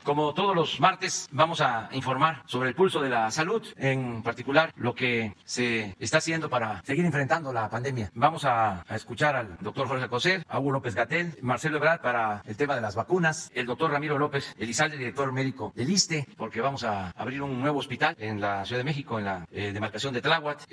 Como todos los martes, vamos a informar sobre el pulso de la salud, en particular lo que se está haciendo para seguir enfrentando la pandemia. Vamos a escuchar al doctor Jorge Alcocer, a Hugo López-Gatell, Marcelo Ebrard para el tema de las vacunas, el doctor Ramiro López Elizalde, director médico del ISSSTE, porque vamos a abrir un nuevo hospital en la Ciudad de México, en la demarcación de Tláhuac,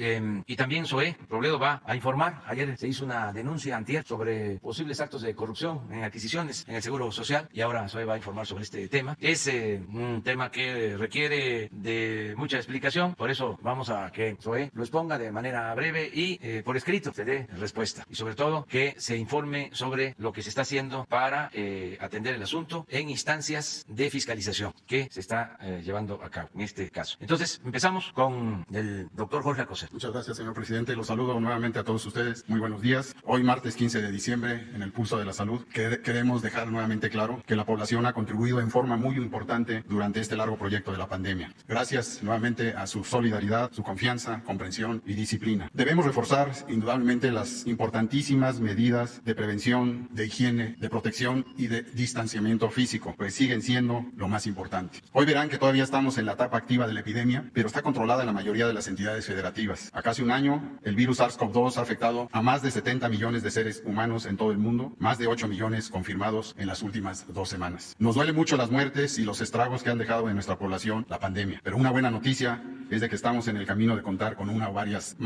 y también Zoé Robledo va a informar. Ayer se hizo una denuncia antier sobre posibles actos de corrupción en adquisiciones en el Seguro Social y ahora Zoé va a informar sobre este tema. Es un tema que requiere de mucha explicación, por eso vamos a que Zoé lo exponga de manera breve y por escrito se dé respuesta, y sobre todo que se informe sobre lo que se está haciendo para atender el asunto en instancias de fiscalización que se está llevando a cabo en este caso. Entonces empezamos con el doctor Jorge Alcocer. Muchas gracias, señor presidente. Los saludo nuevamente a todos ustedes. Muy buenos días. Hoy, martes 15 de diciembre, en el Pulso de la Salud, queremos dejar nuevamente claro que la población ha contribuido en forma muy importante durante este largo proyecto de la pandemia. Gracias nuevamente a su solidaridad, su confianza, comprensión y disciplina. Debemos reforzar indudablemente las importantísimas medidas de prevención, de higiene, de protección y de distanciamiento físico, pues siguen siendo lo más importante. Hoy verán que todavía estamos en la etapa activa de la epidemia, pero está controlada en la mayoría de las entidades federativas. A casi un año, el virus SARS-CoV-2 ha afectado a más de 70 millones de seres humanos en todo el mundo, más de 8 millones confirmados en las últimas 2 semanas. Nos duele mucho las muertes y los estragos que han dejado en nuestra población la pandemia, pero una buena noticia es de que estamos en el camino de contar con una o varias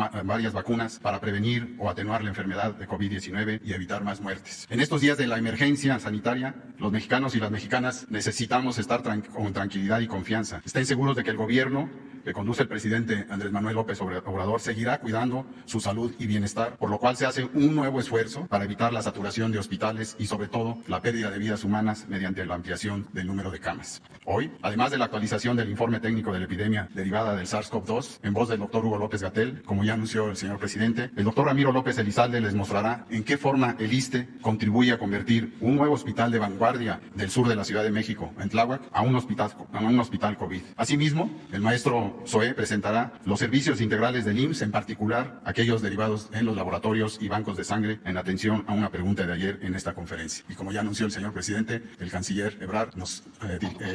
vacunas para prevenir o atenuar la enfermedad de COVID-19 y evitar más muertes. En estos días de la emergencia sanitaria, los mexicanos y las mexicanas necesitamos estar con tranquilidad y confianza. Estén seguros de que el gobierno que conduce el presidente Andrés Manuel López Obrador seguirá cuidando su salud y bienestar, por lo cual se hace un nuevo esfuerzo para evitar la saturación de hospitales y sobre todo la pérdida de vidas humanas mediante la ampliación del número de camas. Hoy, además de la actualización del informe técnico de la epidemia derivada del SARS-CoV-2, en voz del doctor Hugo López-Gatell, como ya anunció el señor presidente, el doctor Ramiro López Elizalde les mostrará en qué forma el ISSSTE contribuye a convertir un nuevo hospital de vanguardia del sur de la Ciudad de México, en Tláhuac, a un hospital COVID. Asimismo, el maestro Zoé presentará los servicios integrales del IMSS, en particular aquellos derivados en los laboratorios y bancos de sangre, en atención a una pregunta de ayer en esta conferencia. Y como ya anunció el señor presidente, el canciller Ebrard nos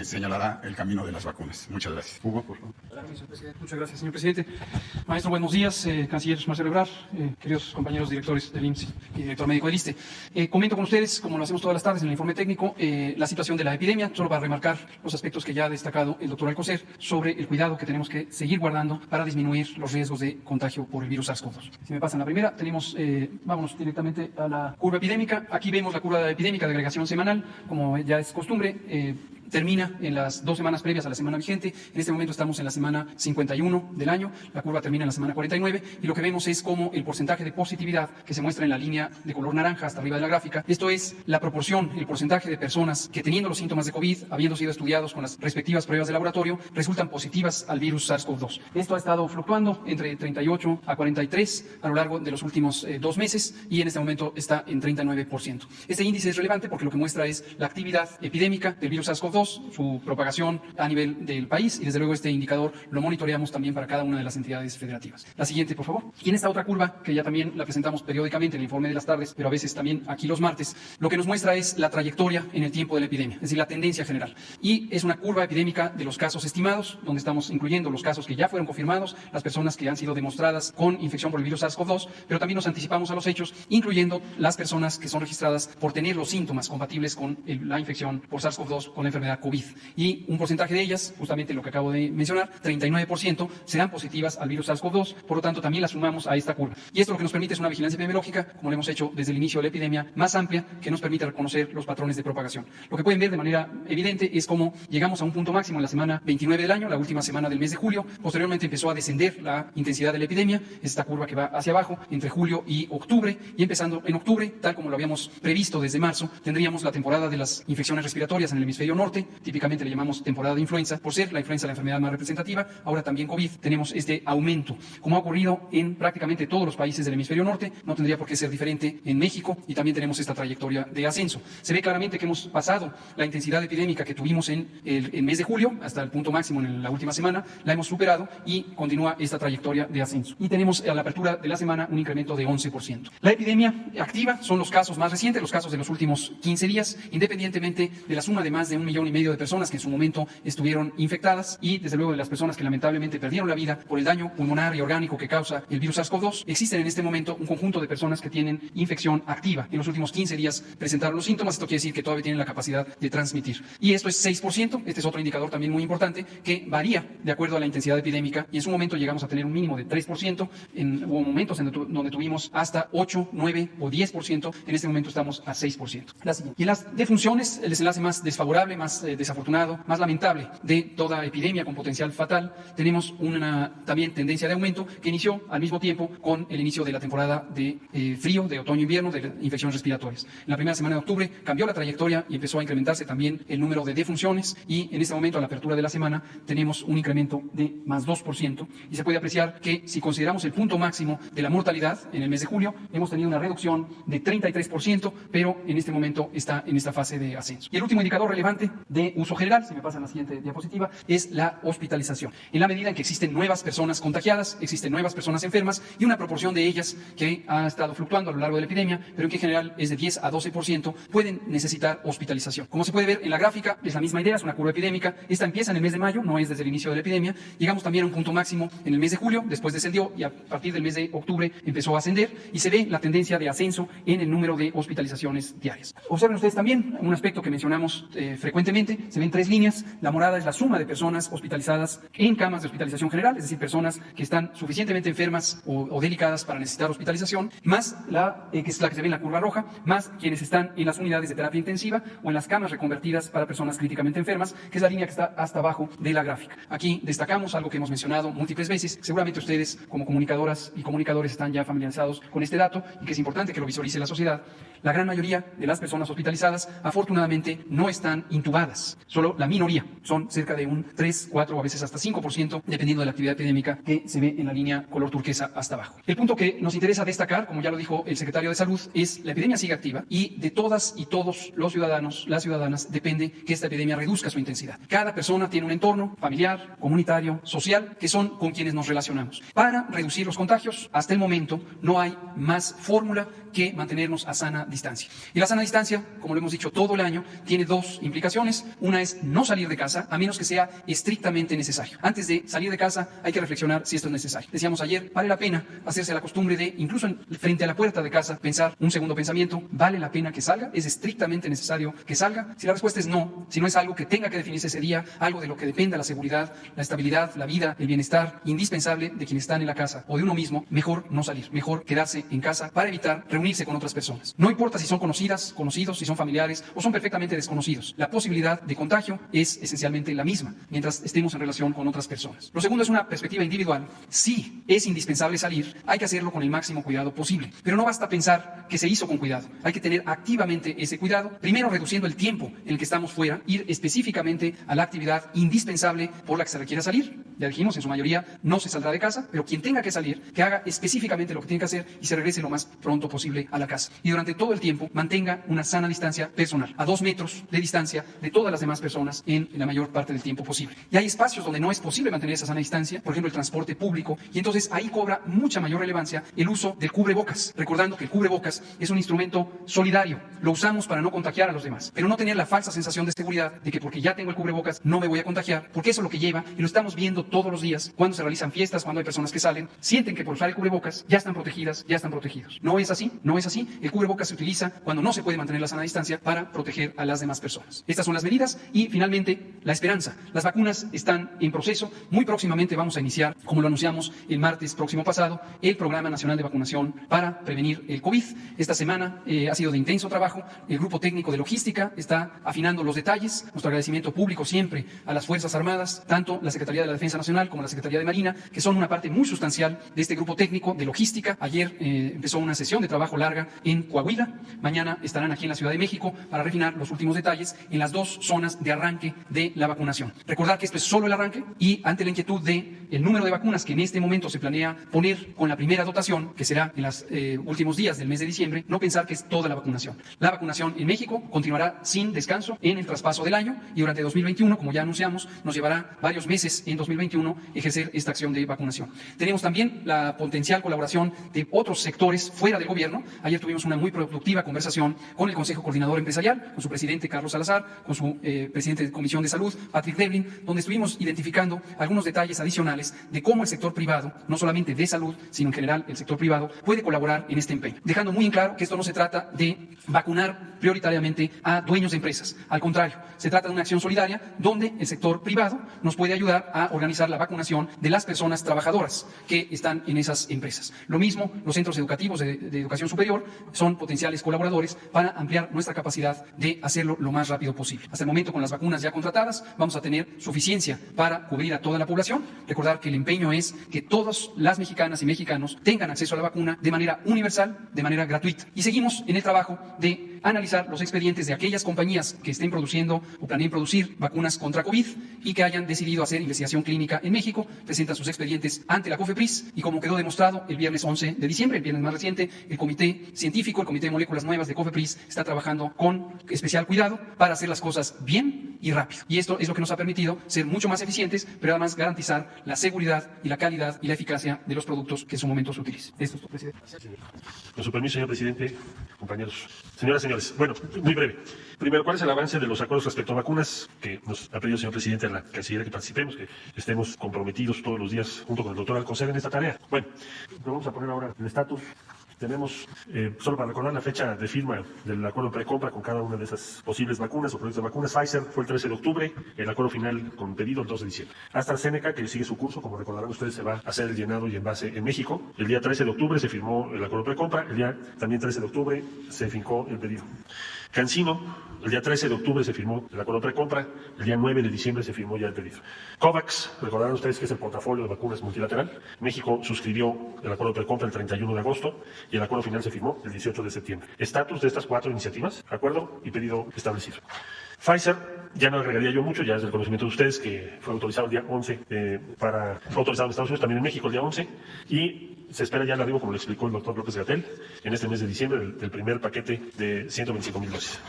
señalará el camino de las vacunas. Muchas gracias. Hugo, por favor. Muchas gracias, señor presidente. Maestro, buenos días. Canciller Marcelo Ebrard, queridos compañeros directores del IMSS y director médico del ISSSTE. Comento con ustedes, como lo hacemos todas las tardes en el informe técnico, la situación de la epidemia, solo para remarcar los aspectos que ya ha destacado el doctor Alcocer sobre el cuidado que tenemos que seguir guardando para disminuir los riesgos de contagio por el virus SARS-CoV-2. Si me pasan la primera, vámonos directamente a la curva epidémica. Aquí vemos la curva epidémica de agregación semanal, como ya es costumbre. Termina en las 2 semanas previas a la semana vigente. En este momento estamos en la semana 51 del año, la curva termina en la semana 49 y lo que vemos es como el porcentaje de positividad que se muestra en la línea de color naranja hasta arriba de la gráfica. Esto es la proporción, el porcentaje de personas que teniendo los síntomas de COVID, habiendo sido estudiados con las respectivas pruebas de laboratorio, resultan positivas al virus SARS-CoV-2. Esto ha estado fluctuando entre 38 a 43 a lo largo de los últimos 2 meses y en este momento está en 39%. Este índice es relevante porque lo que muestra es la actividad epidémica del virus SARS-CoV-2, su propagación a nivel del país y desde luego este indicador lo monitoreamos también para cada una de las entidades federativas. La siguiente, por favor. Y en esta otra curva, que ya también la presentamos periódicamente en el informe de las tardes, pero a veces también aquí los martes, lo que nos muestra es la trayectoria en el tiempo de la epidemia, es decir, la tendencia general. Y es una curva epidémica de los casos estimados, donde estamos incluyendo los casos que ya fueron confirmados, las personas que han sido demostradas con infección por el virus SARS-CoV-2, pero también nos anticipamos a los hechos, incluyendo las personas que son registradas por tener los síntomas compatibles con la infección por SARS-CoV-2 con la enfermedad COVID. Y un porcentaje de ellas, justamente lo que acabo de mencionar, 39%, serán positivas al virus SARS-CoV-2, por lo tanto también las sumamos a esta curva. Y esto lo que nos permite es una vigilancia epidemiológica, como lo hemos hecho desde el inicio de la epidemia, más amplia, que nos permite reconocer los patrones de propagación. Lo que pueden ver de manera evidente es cómo llegamos a un punto máximo en la semana 29 del año, la última semana del mes de julio. Posteriormente empezó a descender la intensidad de la epidemia, esta curva que va hacia abajo entre julio y octubre, y empezando en octubre, tal como lo habíamos previsto desde marzo, tendríamos la temporada de las infecciones respiratorias en el hemisferio norte, típicamente le llamamos temporada de influenza, por ser la influenza la enfermedad más representativa. Ahora también COVID, tenemos este aumento, como ha ocurrido en prácticamente todos los países del hemisferio norte, no tendría por qué ser diferente en México, y también tenemos esta trayectoria de ascenso. Se ve claramente que hemos pasado la intensidad epidémica que tuvimos en el mes de julio, hasta el punto máximo en la última semana, la hemos superado y continúa esta trayectoria de ascenso. Y tenemos a la apertura de la semana un incremento de 11%. La epidemia activa son los casos más recientes, los casos de los últimos 15 días, independientemente de la suma de más de 1,5 1,5 millón de personas que en su momento estuvieron infectadas y desde luego de las personas que lamentablemente perdieron la vida por el daño pulmonar y orgánico que causa el virus SARS-CoV-2, existen en este momento un conjunto de personas que tienen infección activa. En los últimos 15 días presentaron los síntomas, esto quiere decir que todavía tienen la capacidad de transmitir. Y esto es 6%, este es otro indicador también muy importante que varía de acuerdo a la intensidad epidémica y en su momento llegamos a tener un mínimo de 3%, hubo momentos donde tuvimos hasta 8, 9 o 10%, en este momento estamos a 6%. La siguiente. Y en las defunciones, el desenlace más desfavorable, más desafortunado, más lamentable de toda epidemia con potencial fatal, tenemos una también tendencia de aumento que inició al mismo tiempo con el inicio de la temporada de frío, de otoño-invierno, de infecciones respiratorias. En la primera semana de octubre cambió la trayectoria y empezó a incrementarse también el número de defunciones y en este momento a la apertura de la semana tenemos un incremento de más 2% y se puede apreciar que si consideramos el punto máximo de la mortalidad en el mes de julio, hemos tenido una reducción de 33%, pero en este momento está en esta fase de ascenso. Y el último indicador relevante de uso general, si me pasan la siguiente diapositiva, es la hospitalización. En la medida en que existen nuevas personas contagiadas, existen nuevas personas enfermas y una proporción de ellas que ha estado fluctuando a lo largo de la epidemia, pero que en general es de 10 a 12%, pueden necesitar hospitalización. Como se puede ver en la gráfica, es la misma idea, es una curva epidémica. Esta empieza en el mes de mayo, no es desde el inicio de la epidemia. Llegamos también a un punto máximo en el mes de julio, después descendió y a partir del mes de octubre empezó a ascender y se ve la tendencia de ascenso en el número de hospitalizaciones diarias. Observen ustedes también un aspecto que mencionamos frecuentemente, se ven 3 líneas. La morada es la suma de personas hospitalizadas en camas de hospitalización general, es decir, personas que están suficientemente enfermas o delicadas para necesitar hospitalización, más que es la que se ve en la curva roja, más quienes están en las unidades de terapia intensiva o en las camas reconvertidas para personas críticamente enfermas, que es la línea que está hasta abajo de la gráfica. Aquí destacamos algo que hemos mencionado múltiples veces, seguramente ustedes como comunicadoras y comunicadores están ya familiarizados con este dato y que es importante que lo visualice la sociedad. La gran mayoría de las personas hospitalizadas afortunadamente no están intubadas, solo la minoría, son cerca de un 3, 4 o a veces hasta 5% dependiendo de la actividad epidémica que se ve en la línea color turquesa hasta abajo. El punto que nos interesa destacar, como ya lo dijo el secretario de Salud, es la epidemia sigue activa y de todas y todos los ciudadanos, las ciudadanas, depende que esta epidemia reduzca su intensidad. Cada persona tiene un entorno familiar, comunitario, social, que son con quienes nos relacionamos. Para reducir los contagios, hasta el momento no hay más fórmula que mantenernos a sana distancia. Y la sana distancia, como lo hemos dicho todo el año, tiene 2 implicaciones. Una es no salir de casa a menos que sea estrictamente necesario. Antes de salir de casa hay que reflexionar si esto es necesario. Decíamos ayer, vale la pena hacerse la costumbre de, incluso frente a la puerta de casa, pensar un segundo pensamiento, ¿vale la pena que salga? ¿Es estrictamente necesario que salga? Si la respuesta es no, si no es algo que tenga que definirse ese día, algo de lo que dependa la seguridad, la estabilidad, la vida, el bienestar indispensable de quienes están en la casa o de uno mismo, mejor no salir, mejor quedarse en casa para evitar reunirse con otras personas. No importa si son conocidas, conocidos, si son familiares o son perfectamente desconocidos. La posibilidad de contagio es esencialmente la misma mientras estemos en relación con otras personas. Lo segundo es una perspectiva individual. Si es indispensable salir, hay que hacerlo con el máximo cuidado posible. Pero no basta pensar que se hizo con cuidado. Hay que tener activamente ese cuidado, primero reduciendo el tiempo en el que estamos fuera, ir específicamente a la actividad indispensable por la que se requiera salir. Ya dijimos, en su mayoría no se saldrá de casa, pero quien tenga que salir, que haga específicamente lo que tiene que hacer y se regrese lo más pronto posible a la casa. Y durante todo el tiempo mantenga una sana distancia personal, a 2 metros de distancia de todas las demás personas en la mayor parte del tiempo posible. Y hay espacios donde no es posible mantener esa sana distancia, por ejemplo el transporte público, y entonces ahí cobra mucha mayor relevancia el uso del cubrebocas, recordando que el cubrebocas es un instrumento solidario, lo usamos para no contagiar a los demás, pero no tener la falsa sensación de seguridad de que porque ya tengo el cubrebocas no me voy a contagiar, porque eso es lo que lleva, y lo estamos viendo todos los días, cuando se realizan fiestas, cuando hay personas que salen, sienten que por usar el cubrebocas ya están protegidas, ya están protegidos. No es así, no es así. El cubrebocas se utiliza cuando no se puede mantener la sana distancia para proteger a las demás personas. Estas son las medidas y finalmente la esperanza. Las vacunas están en proceso. Muy próximamente vamos a iniciar, como lo anunciamos el martes próximo pasado, el Programa Nacional de Vacunación para prevenir el COVID. Esta semana ha sido de intenso trabajo. El grupo técnico de logística está afinando los detalles. Nuestro agradecimiento público siempre a las Fuerzas Armadas, tanto la Secretaría de la Defensa Nacional como la Secretaría de Marina, que son una parte muy sustancial de este grupo técnico de logística. Ayer empezó una sesión de trabajo larga en Coahuila. Mañana estarán aquí en la Ciudad de México para refinar los últimos detalles en las 2 zonas de arranque de la vacunación. Recordar que esto es solo el arranque y ante la inquietud de el número de vacunas que en este momento se planea poner con la primera dotación, que será en los últimos días del mes de diciembre, no pensar que es toda la vacunación. La vacunación en México continuará sin descanso en el traspaso del año y durante 2021, como ya anunciamos, nos llevará varios meses en 2021 2021 ejercer esta acción de vacunación. Tenemos también la potencial colaboración de otros sectores fuera del gobierno. Ayer tuvimos una muy productiva conversación con el Consejo Coordinador Empresarial, con su presidente Carlos Salazar, con su presidente de Comisión de Salud, Patrick Devlin, donde estuvimos identificando algunos detalles adicionales de cómo el sector privado, no solamente de salud, sino en general el sector privado, puede colaborar en este empeño. Dejando muy en claro que esto no se trata de vacunar prioritariamente a dueños de empresas. Al contrario, se trata de una acción solidaria donde el sector privado nos puede ayudar a organizar la vacunación de las personas trabajadoras que están en esas empresas. Lo mismo, los centros educativos de educación superior son potenciales colaboradores para ampliar nuestra capacidad de hacerlo lo más rápido posible. Hasta el momento, con las vacunas ya contratadas, vamos a tener suficiencia para cubrir a toda la población. Recordar que el empeño es que todas las mexicanas y mexicanos tengan acceso a la vacuna de manera universal, de manera gratuita. Y seguimos en el trabajo de analizar los expedientes de aquellas compañías que estén produciendo o planeen producir vacunas contra COVID y que hayan decidido hacer investigación clínica en México. Presentan sus expedientes ante la COFEPRIS y, como quedó demostrado el viernes 11 de diciembre, el viernes más reciente, el comité científico, el Comité de Moléculas Nuevas de COFEPRIS, está trabajando con especial cuidado para hacer las cosas bien y rápido. Y esto es lo que nos ha permitido ser mucho más eficientes, pero además garantizar la seguridad y la calidad y la eficacia de los productos que en su momento se utilicen. Esto es todo, presidente. Con su permiso, señor presidente, compañeros, señoras y señores. Bueno, muy breve. Primero, ¿cuál es el avance de los acuerdos respecto a vacunas? Que nos ha pedido el señor presidente a la Cancillería que participemos, que estemos comprometidos todos los días junto con el doctor Alcocer en esta tarea. Bueno, vamos a poner ahora el estatus. Tenemos, solo para recordar, la fecha de firma del acuerdo precompra con cada una de esas posibles vacunas o proyectos de vacunas. Pfizer fue el 13 de octubre, el acuerdo final con pedido el 2 de diciembre. AstraZeneca, que sigue su curso, como recordarán ustedes, se va a hacer el llenado y envase en México. El día 13 de octubre se firmó el acuerdo precompra, el día también 13 de octubre se fincó el pedido. CanSino, el día 13 de octubre se firmó el acuerdo precompra, el día 9 de diciembre se firmó ya el pedido. COVAX, recordarán ustedes que es el portafolio de vacunas multilateral. México suscribió el acuerdo precompra el 31 de agosto y el acuerdo final se firmó el 18 de septiembre. Estatus de estas 4 iniciativas, acuerdo y pedido establecido. Pfizer, ya no agregaría yo mucho, ya es del conocimiento de ustedes que fue autorizado el día 11 fue autorizado en Estados Unidos, también en México el día 11, y se espera ya el arribo, como lo explicó el doctor López-Gatell, en este mes de diciembre, del primer paquete de 125,000 dosis.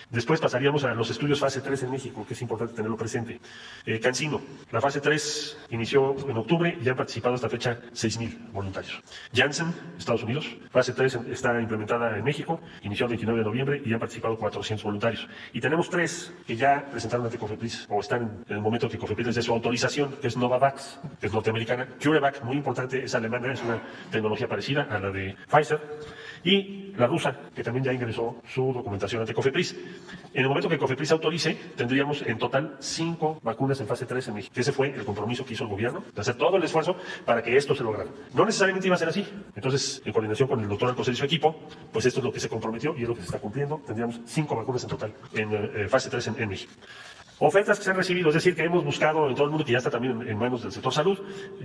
Después pasaríamos a los estudios fase 3 en México, que es importante tenerlo presente. CanSino, la fase 3 inició en octubre y ya han participado hasta fecha 6,000 voluntarios. Janssen, Estados Unidos, fase 3 está implementada en México, inició el 29 de noviembre y ya han participado 400 voluntarios. Y tenemos 3 que ya presentaron ante COFEPRIS o están en el momento que COFEPRIS les dé su autorización, que es Novavax, que es norteamericana, CureVac, muy importante, es alemana, es una tecnología parecida a la de Pfizer, y la rusa, que también ya ingresó su documentación ante COFEPRIS. En el momento que COFEPRIS autorice, tendríamos en total 5 vacunas en fase 3 en México. Ese fue el compromiso que hizo el gobierno, de hacer todo el esfuerzo para que esto se lograra. No necesariamente iba a ser así. Entonces, en coordinación con el doctor Alcocer y su equipo, pues esto es lo que se comprometió y es lo que se está cumpliendo. Tendríamos 5 vacunas en total en fase 3 en México. Ofertas que se han recibido, es decir, que hemos buscado en todo el mundo, que ya está también en manos del sector salud: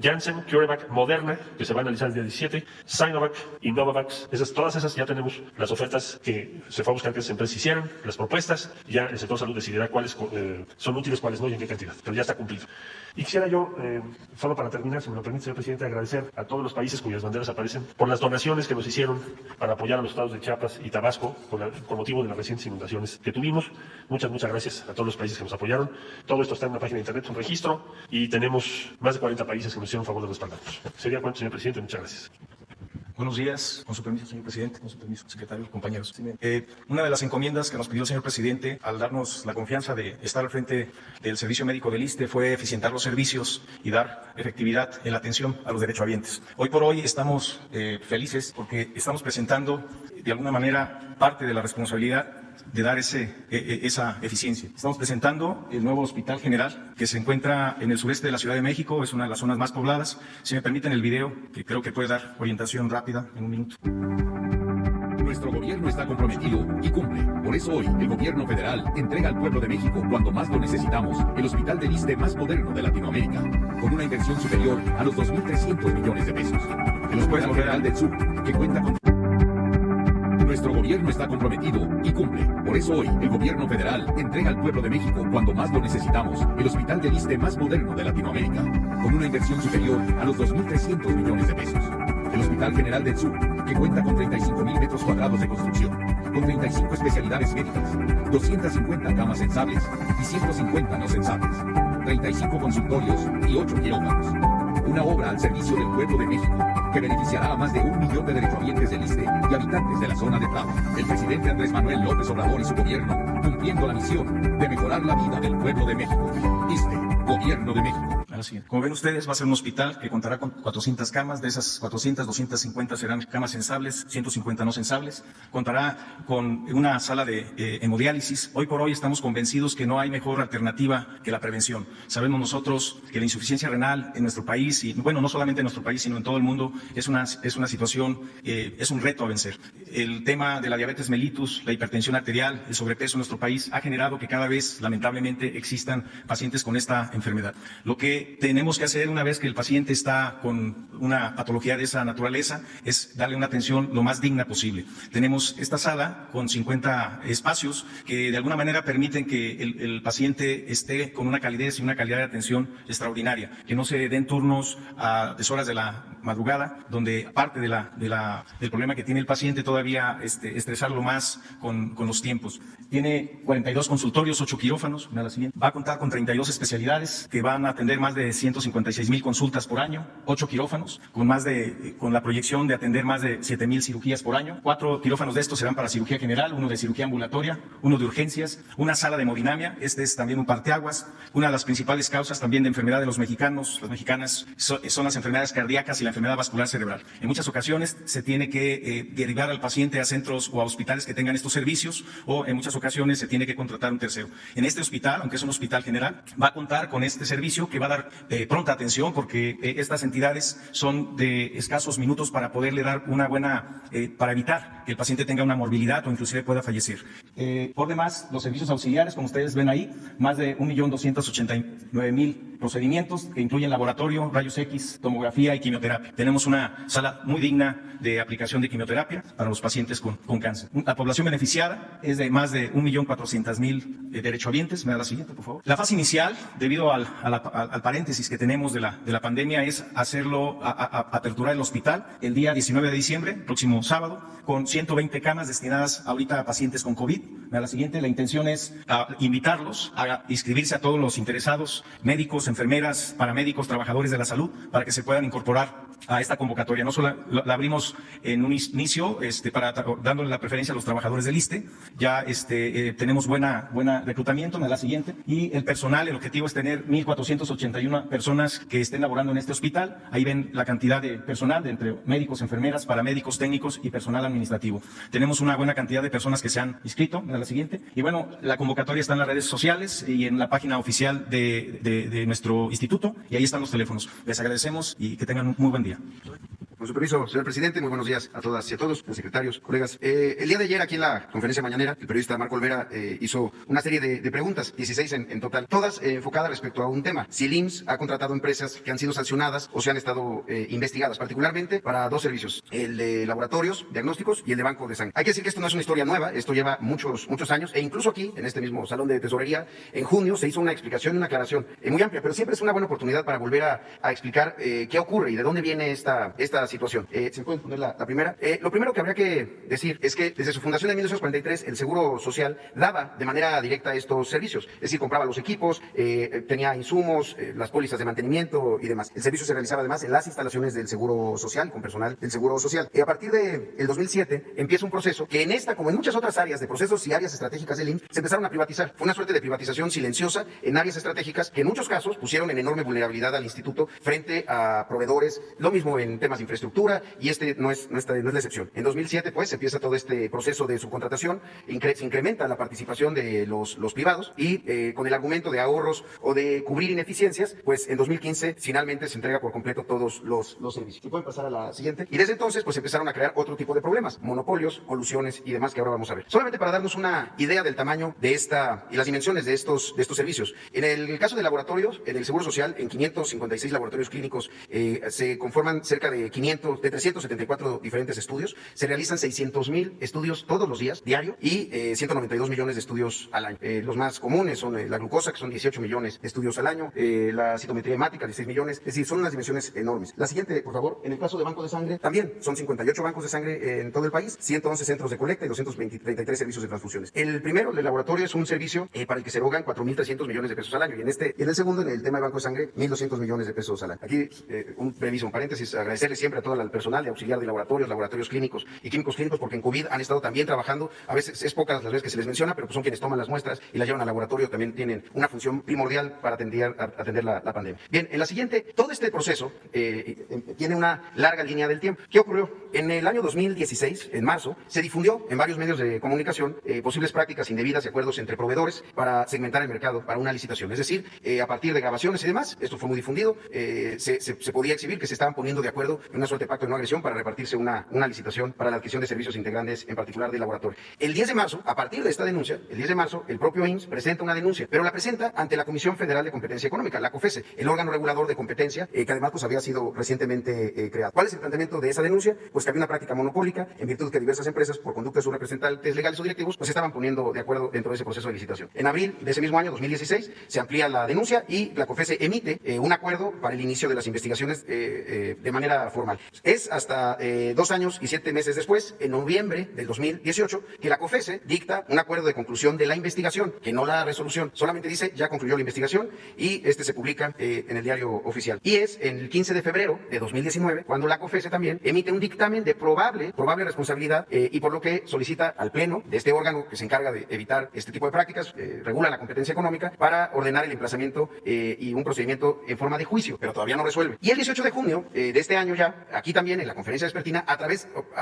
Janssen, CureVac, Moderna, que se va a analizar el día 17, Sinovac y Novavax. Todas esas ya tenemos las ofertas que se fue a buscar que esas empresas hicieran, las propuestas, y ya el sector salud decidirá cuáles son útiles, cuáles no y en qué cantidad, pero ya está cumplido. Y quisiera yo, solo para terminar, si me lo permite, señor presidente, agradecer a todos los países cuyas banderas aparecen por las donaciones que nos hicieron para apoyar a los estados de Chiapas y Tabasco con motivo de las recientes inundaciones que tuvimos. Muchas gracias a todos los países que nos apoyaron. Todo esto está en una página de internet, un registro, y tenemos más de 40 países que nos hicieron favor de respaldarnos. Sería cuanto, señor presidente. Muchas gracias. Buenos días, con su permiso, señor presidente, con su permiso, secretario, compañeros. Una de las encomiendas que nos pidió el señor presidente al darnos la confianza de estar al frente del servicio médico del ISSSTE fue eficientar los servicios y dar efectividad en la atención a los derechohabientes. Hoy por hoy estamos felices porque estamos presentando de alguna manera parte de la responsabilidad de dar esa eficiencia. Estamos presentando el nuevo Hospital General que se encuentra en el sureste de la Ciudad de México, es una de las zonas más pobladas. Si me permiten el video, que creo que puede dar orientación rápida en un minuto. Nuestro gobierno está comprometido y cumple. Por eso hoy el gobierno federal entrega al pueblo de México, cuando más lo necesitamos, el hospital del ISSSTE más moderno de Latinoamérica, con una inversión superior a los 2.300 millones de pesos. El Hospital General del Sur, que cuenta con... Nuestro gobierno está comprometido y cumple. Por eso hoy el gobierno federal entrega al pueblo de México, cuando más lo necesitamos, el hospital del ISSSTE más moderno de Latinoamérica, con una inversión superior a los 2.300 millones de pesos. El Hospital General del Sur, que cuenta con 35,000 metros cuadrados de construcción, con 35 especialidades médicas, 250 camas sensables y 150 no sensables, 35 consultorios y 8 quirófanos. Una obra al servicio del pueblo de México que beneficiará a más de 1 millón de derechohabientes del ISSSTE y habitantes de la zona de Tláhuac. El presidente Andrés Manuel López Obrador y su gobierno cumpliendo la misión de mejorar la vida del pueblo de México. ISSSTE, Gobierno de México. Como ven ustedes, va a ser un hospital que contará con 400 camas. De esas 400, 250 serán camas sensables, 150 no sensables. Contará con una sala de hemodiálisis. Hoy por hoy estamos convencidos que no hay mejor alternativa que la prevención. Sabemos nosotros que la insuficiencia renal en nuestro país, y bueno, no solamente en nuestro país, sino en todo el mundo, es una situación, es un reto a vencer. El tema de la diabetes mellitus, la hipertensión arterial, el sobrepeso en nuestro país ha generado que cada vez, lamentablemente, existan pacientes con esta enfermedad. Lo que tenemos que hacer una vez que el paciente está con una patología de esa naturaleza es darle una atención lo más digna posible. Tenemos esta sala con 50 espacios que de alguna manera permiten que el paciente esté con una calidez y una calidad de atención extraordinaria, que no se den turnos a deshoras de la madrugada, donde aparte del problema que tiene el paciente todavía estresarlo más con los tiempos. Tiene 42 consultorios, 8 quirófanos, la siguiente. Va a contar con 32 especialidades que van a atender más de 156,000 consultas por año, 8 quirófanos, con la proyección de atender más de 7,000 cirugías por año. 4 quirófanos de estos serán para cirugía general, 1 de cirugía ambulatoria, 1 de urgencias, una sala de hemodinamia. Este es también un parteaguas. Una de las principales causas también de enfermedad de los mexicanos, las mexicanas, son las enfermedades cardíacas y la enfermedad vascular cerebral. En muchas ocasiones se tiene que derivar al paciente a centros o a hospitales que tengan estos servicios, o en muchas ocasiones se tiene que contratar un tercero. En este hospital, aunque es un hospital general, va a contar con este servicio que va a dar pronta atención, porque estas entidades son de escasos minutos para poderle dar una buena, para evitar que el paciente tenga una morbilidad o inclusive pueda fallecer. Por demás, los servicios auxiliares, como ustedes ven ahí, más de 1,289,000 procedimientos que incluyen laboratorio, rayos X, tomografía y quimioterapia. Tenemos una sala muy digna de aplicación de quimioterapia para los pacientes con cáncer. La población beneficiada es de más de 1,400,000 derechohabientes. Me da la siguiente, por favor. La fase inicial, debido al paréntesis que tenemos de la pandemia, es aperturar el hospital el día 19 de diciembre, próximo sábado, con 120 camas destinadas ahorita a pacientes con COVID. Me da la siguiente. La intención es invitarlos a inscribirse a todos los interesados, médicos, enfermeras, paramédicos, trabajadores de la salud, para que se puedan incorporar a esta convocatoria. No solo la abrimos en un inicio dándole la preferencia a los trabajadores del ISSSTE. Ya tenemos buena reclutamiento. Me da la siguiente. Y el personal, el objetivo es tener 1,481 personas que estén laborando en este hospital. Ahí ven la cantidad de personal, entre médicos, enfermeras, paramédicos, técnicos y personal administrativo. Tenemos una buena cantidad de personas que se han inscrito. Me da la siguiente. Y bueno, la convocatoria está en las redes sociales y en la página oficial de nuestro instituto, y ahí están los teléfonos. Les agradecemos y que tengan un muy buen día. Con su permiso, señor presidente, muy buenos días a todas y a todos, los secretarios, colegas. El día de ayer, aquí en la conferencia mañanera, el periodista Marco Olvera hizo una serie de preguntas, 16 en total, todas enfocadas respecto a un tema: si el IMSS ha contratado empresas que han sido sancionadas o se han estado investigadas, particularmente para 2 servicios, el de laboratorios, diagnósticos y el de banco de sangre. Hay que decir que esto no es una historia nueva, esto lleva muchos años, e incluso aquí, en este mismo salón de tesorería, en junio se hizo una explicación y una aclaración muy amplia, pero siempre es una buena oportunidad para volver a explicar qué ocurre y de dónde viene esta situación. ¿Se pueden poner la primera? Lo primero que habría que decir es que desde su fundación en 1943 el Seguro Social daba de manera directa estos servicios, es decir, compraba los equipos, tenía insumos, las pólizas de mantenimiento y demás. El servicio se realizaba además en las instalaciones del Seguro Social, con personal del Seguro Social. A partir del 2007 empieza un proceso que en esta, como en muchas otras áreas de procesos y áreas estratégicas del IMSS, se empezaron a privatizar. Fue una suerte de privatización silenciosa en áreas estratégicas que en muchos casos pusieron en enorme vulnerabilidad al instituto frente a proveedores, lo mismo en temas de infraestructura, y no es la excepción. En 2007, pues, empieza todo este proceso de subcontratación, se incrementa la participación de los privados y con el argumento de ahorros o de cubrir ineficiencias, pues en 2015 finalmente se entrega por completo todos los servicios. ¿Se pueden pasar a la siguiente? Y desde entonces, pues empezaron a crear otro tipo de problemas, monopolios, colusiones y demás que ahora vamos a ver. Solamente para darnos una idea del tamaño de y las dimensiones de estos servicios. En el caso de laboratorios, en el Seguro Social, en 556 laboratorios clínicos se conforman cerca de 500 374 diferentes estudios. Se realizan 600,000 estudios todos los días, diario, y 192 millones de estudios al año. Los más comunes son la glucosa, que son 18 millones de estudios al año, la citometría hemática, 16 millones, es decir, son unas dimensiones enormes. La siguiente, por favor. En el caso de banco de sangre, también son 58 bancos de sangre en todo el país, 111 centros de colecta y 233 servicios de transfusiones. El primero, el laboratorio, es un servicio para el que se erogan 4.300 millones de pesos al año, y en el segundo, en el tema de banco de sangre, 1.200 millones de pesos al año. Aquí, un brevísimo paréntesis, agradecerle siempre a todo el personal de auxiliar de laboratorios clínicos y químicos clínicos, porque en COVID han estado también trabajando. A veces es pocas las veces que se les menciona, pero pues son quienes toman las muestras y las llevan al laboratorio. También tienen una función primordial para atender la pandemia. Bien, en la siguiente, todo este proceso tiene una larga línea del tiempo. ¿Qué ocurrió? En el año 2016, en marzo, se difundió en varios medios de comunicación posibles prácticas indebidas y acuerdos entre proveedores para segmentar el mercado para una licitación. Es decir, a partir de grabaciones y demás, esto fue muy difundido, se podía exhibir que se estaban poniendo de acuerdo en una suerte de pacto de no agresión para repartirse una licitación para la adquisición de servicios integrantes, en particular de laboratorio. El 10 de marzo, a partir de esta denuncia, el 10 de marzo, el propio IMSS presenta una denuncia, pero la presenta ante la Comisión Federal de Competencia Económica, la COFESE, el órgano regulador de competencia, que además pues había sido recientemente creado. ¿Cuál es el planteamiento de esa denuncia? Pues que había una práctica monopólica, en virtud de que diversas empresas, por conducta de sus representantes legales o directivos, pues se estaban poniendo de acuerdo dentro de ese proceso de licitación. En abril de ese mismo año, 2016, se amplía la denuncia y la COFESE emite un acuerdo para el inicio de las investigaciones de manera formal. Es hasta 2 años y 7 meses después, en noviembre del 2018, que la COFESE dicta un acuerdo de conclusión de la investigación, que no la resolución, solamente dice ya concluyó la investigación, y se publica en el diario oficial. Y es en el 15 de febrero de 2019 cuando la COFESE también emite un dictamen de probable responsabilidad, y por lo que solicita al Pleno de este órgano que se encarga de evitar este tipo de prácticas, regula la competencia económica, para ordenar el emplazamiento y un procedimiento en forma de juicio, pero todavía no resuelve. Y el 18 de junio de este año ya, aquí también en la conferencia vespertina,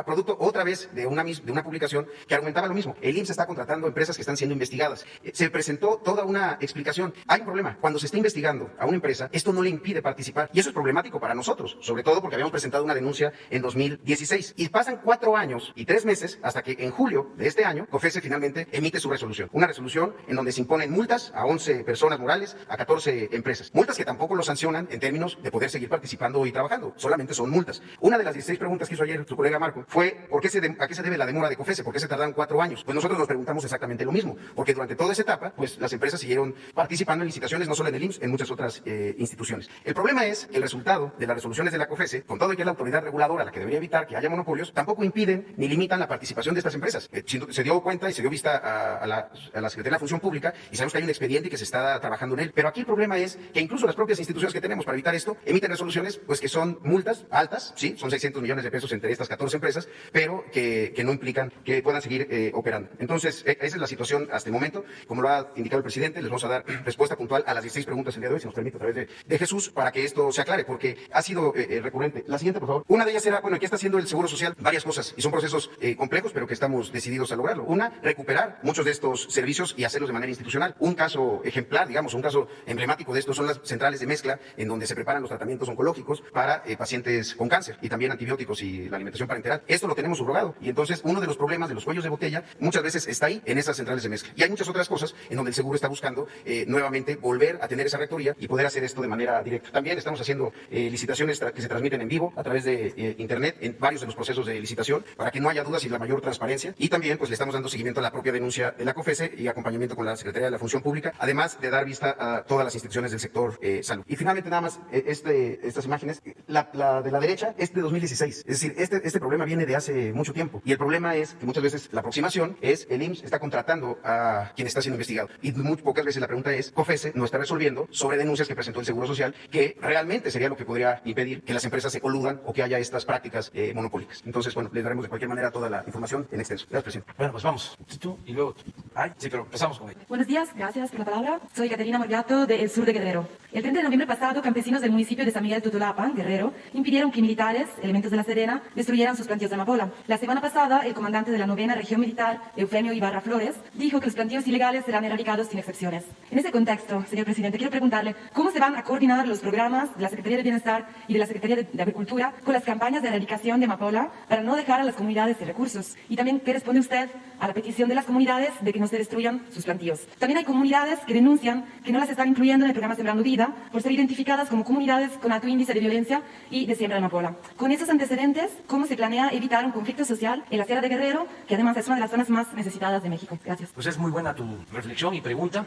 producto otra vez de una publicación que argumentaba lo mismo. El IMSS está contratando empresas que están siendo investigadas. Se presentó toda una explicación. Hay un problema. Cuando se está investigando a una empresa, esto no le impide participar, y eso es problemático para nosotros, sobre todo porque habíamos presentado una denuncia en 2016. Y pasan 4 años y 3 meses hasta que en julio de este año, COFESE finalmente emite su resolución. Una resolución en donde se imponen multas a 11 personas morales, a 14 empresas. Multas que tampoco lo sancionan en términos de poder seguir participando y trabajando. Solamente son multas. Una de las 16 preguntas que hizo ayer su colega Marco fue ¿a qué se debe la demora de COFESE? ¿Por qué se tardan 4 años? Pues nosotros nos preguntamos exactamente lo mismo, porque durante toda esa etapa, pues las empresas siguieron participando en licitaciones, no solo en el IMSS, en muchas otras instituciones. El problema es que el resultado de las resoluciones de la COFESE, con todo y que es la autoridad reguladora la que debería evitar que haya monopolios, tampoco impiden ni limitan la participación de estas empresas. Se dio cuenta y se dio vista a la Secretaría de la Función Pública, y sabemos que hay un expediente y que se está trabajando en él. Pero aquí el problema es que incluso las propias instituciones que tenemos para evitar esto emiten resoluciones pues que son multas altas, sí, son 600 millones de pesos entre estas 14 empresas, pero que no implican que puedan seguir operando. Entonces, esa es la situación hasta el momento. Como lo ha indicado el presidente, les vamos a dar respuesta puntual a las 16 preguntas el día de hoy, si nos permite, a través de Jesús, para que esto se aclare, porque ha sido recurrente. La siguiente, por favor. Una de ellas era, ¿qué está haciendo el Seguro Social? Varias cosas, y son procesos complejos, pero que estamos decididos a lograrlo. Una, recuperar muchos de estos servicios y hacerlos de manera institucional. Un caso ejemplar, digamos, un caso emblemático de esto son las centrales de mezcla, en donde se preparan los tratamientos oncológicos para pacientes con cáncer, y también antibióticos y la alimentación parenteral. Esto lo tenemos subrogado, y entonces uno de los problemas de los cuellos de botella muchas veces está ahí, en esas centrales de mezcla. Y hay muchas otras cosas en donde el seguro está buscando nuevamente volver a tener esa rectoría y poder hacer esto de manera directa. También estamos haciendo licitaciones que se transmiten en vivo a través de internet en varios de los procesos de licitación, para que no haya dudas y la mayor transparencia. Y también pues le estamos dando seguimiento a la propia denuncia de la COFESE y acompañamiento con la Secretaría de la Función Pública, además de dar vista a todas las instituciones del sector salud. Y finalmente nada más estas imágenes, la de la derecha es de 2016, es decir, este problema viene de hace mucho tiempo, y el problema es que muchas veces la aproximación es el IMSS está contratando a quien está siendo investigado, y muy pocas veces la pregunta es COFESE no está resolviendo sobre denuncias que presentó el Seguro Social, que realmente sería lo que podría impedir que las empresas se coludan o que haya estas prácticas monopólicas. Entonces, les daremos de cualquier manera toda la información en extenso. Gracias, presidente. Bueno, pues vamos. Tú y luego tú. Sí, pero empezamos con ella. Buenos días, gracias por la palabra. Soy Caterina Morgato, del sur de Guerrero. El 30 de noviembre pasado, campesinos del municipio de San Miguel Tutulapan, Guerrero, impidieron que militares, elementos de la Sedena, destruyeran sus plantíos de amapola. La semana pasada, el comandante de la 9ª Región Militar, Eufemio Ibarra Flores, dijo que los plantíos ilegales serán erradicados sin excepciones. En ese contexto, señor presidente, quiero preguntarle cómo se van a coordinar los programas de la Secretaría de Bienestar y de la Secretaría de Agricultura con las campañas de erradicación de amapola para no dejar a las comunidades sin recursos. Y también, ¿qué responde usted a la petición de las comunidades de que no se destruyan sus plantíos? También hay comunidades que denuncian que no las están incluyendo en el programa Sembrando Vida. Vida por ser identificadas como comunidades con alto índice de violencia y de siembra de amapola. Con esos antecedentes, ¿cómo se planea evitar un conflicto social en la Sierra de Guerrero, que además es una de las zonas más necesitadas de México? Gracias. Pues es muy buena tu reflexión y pregunta.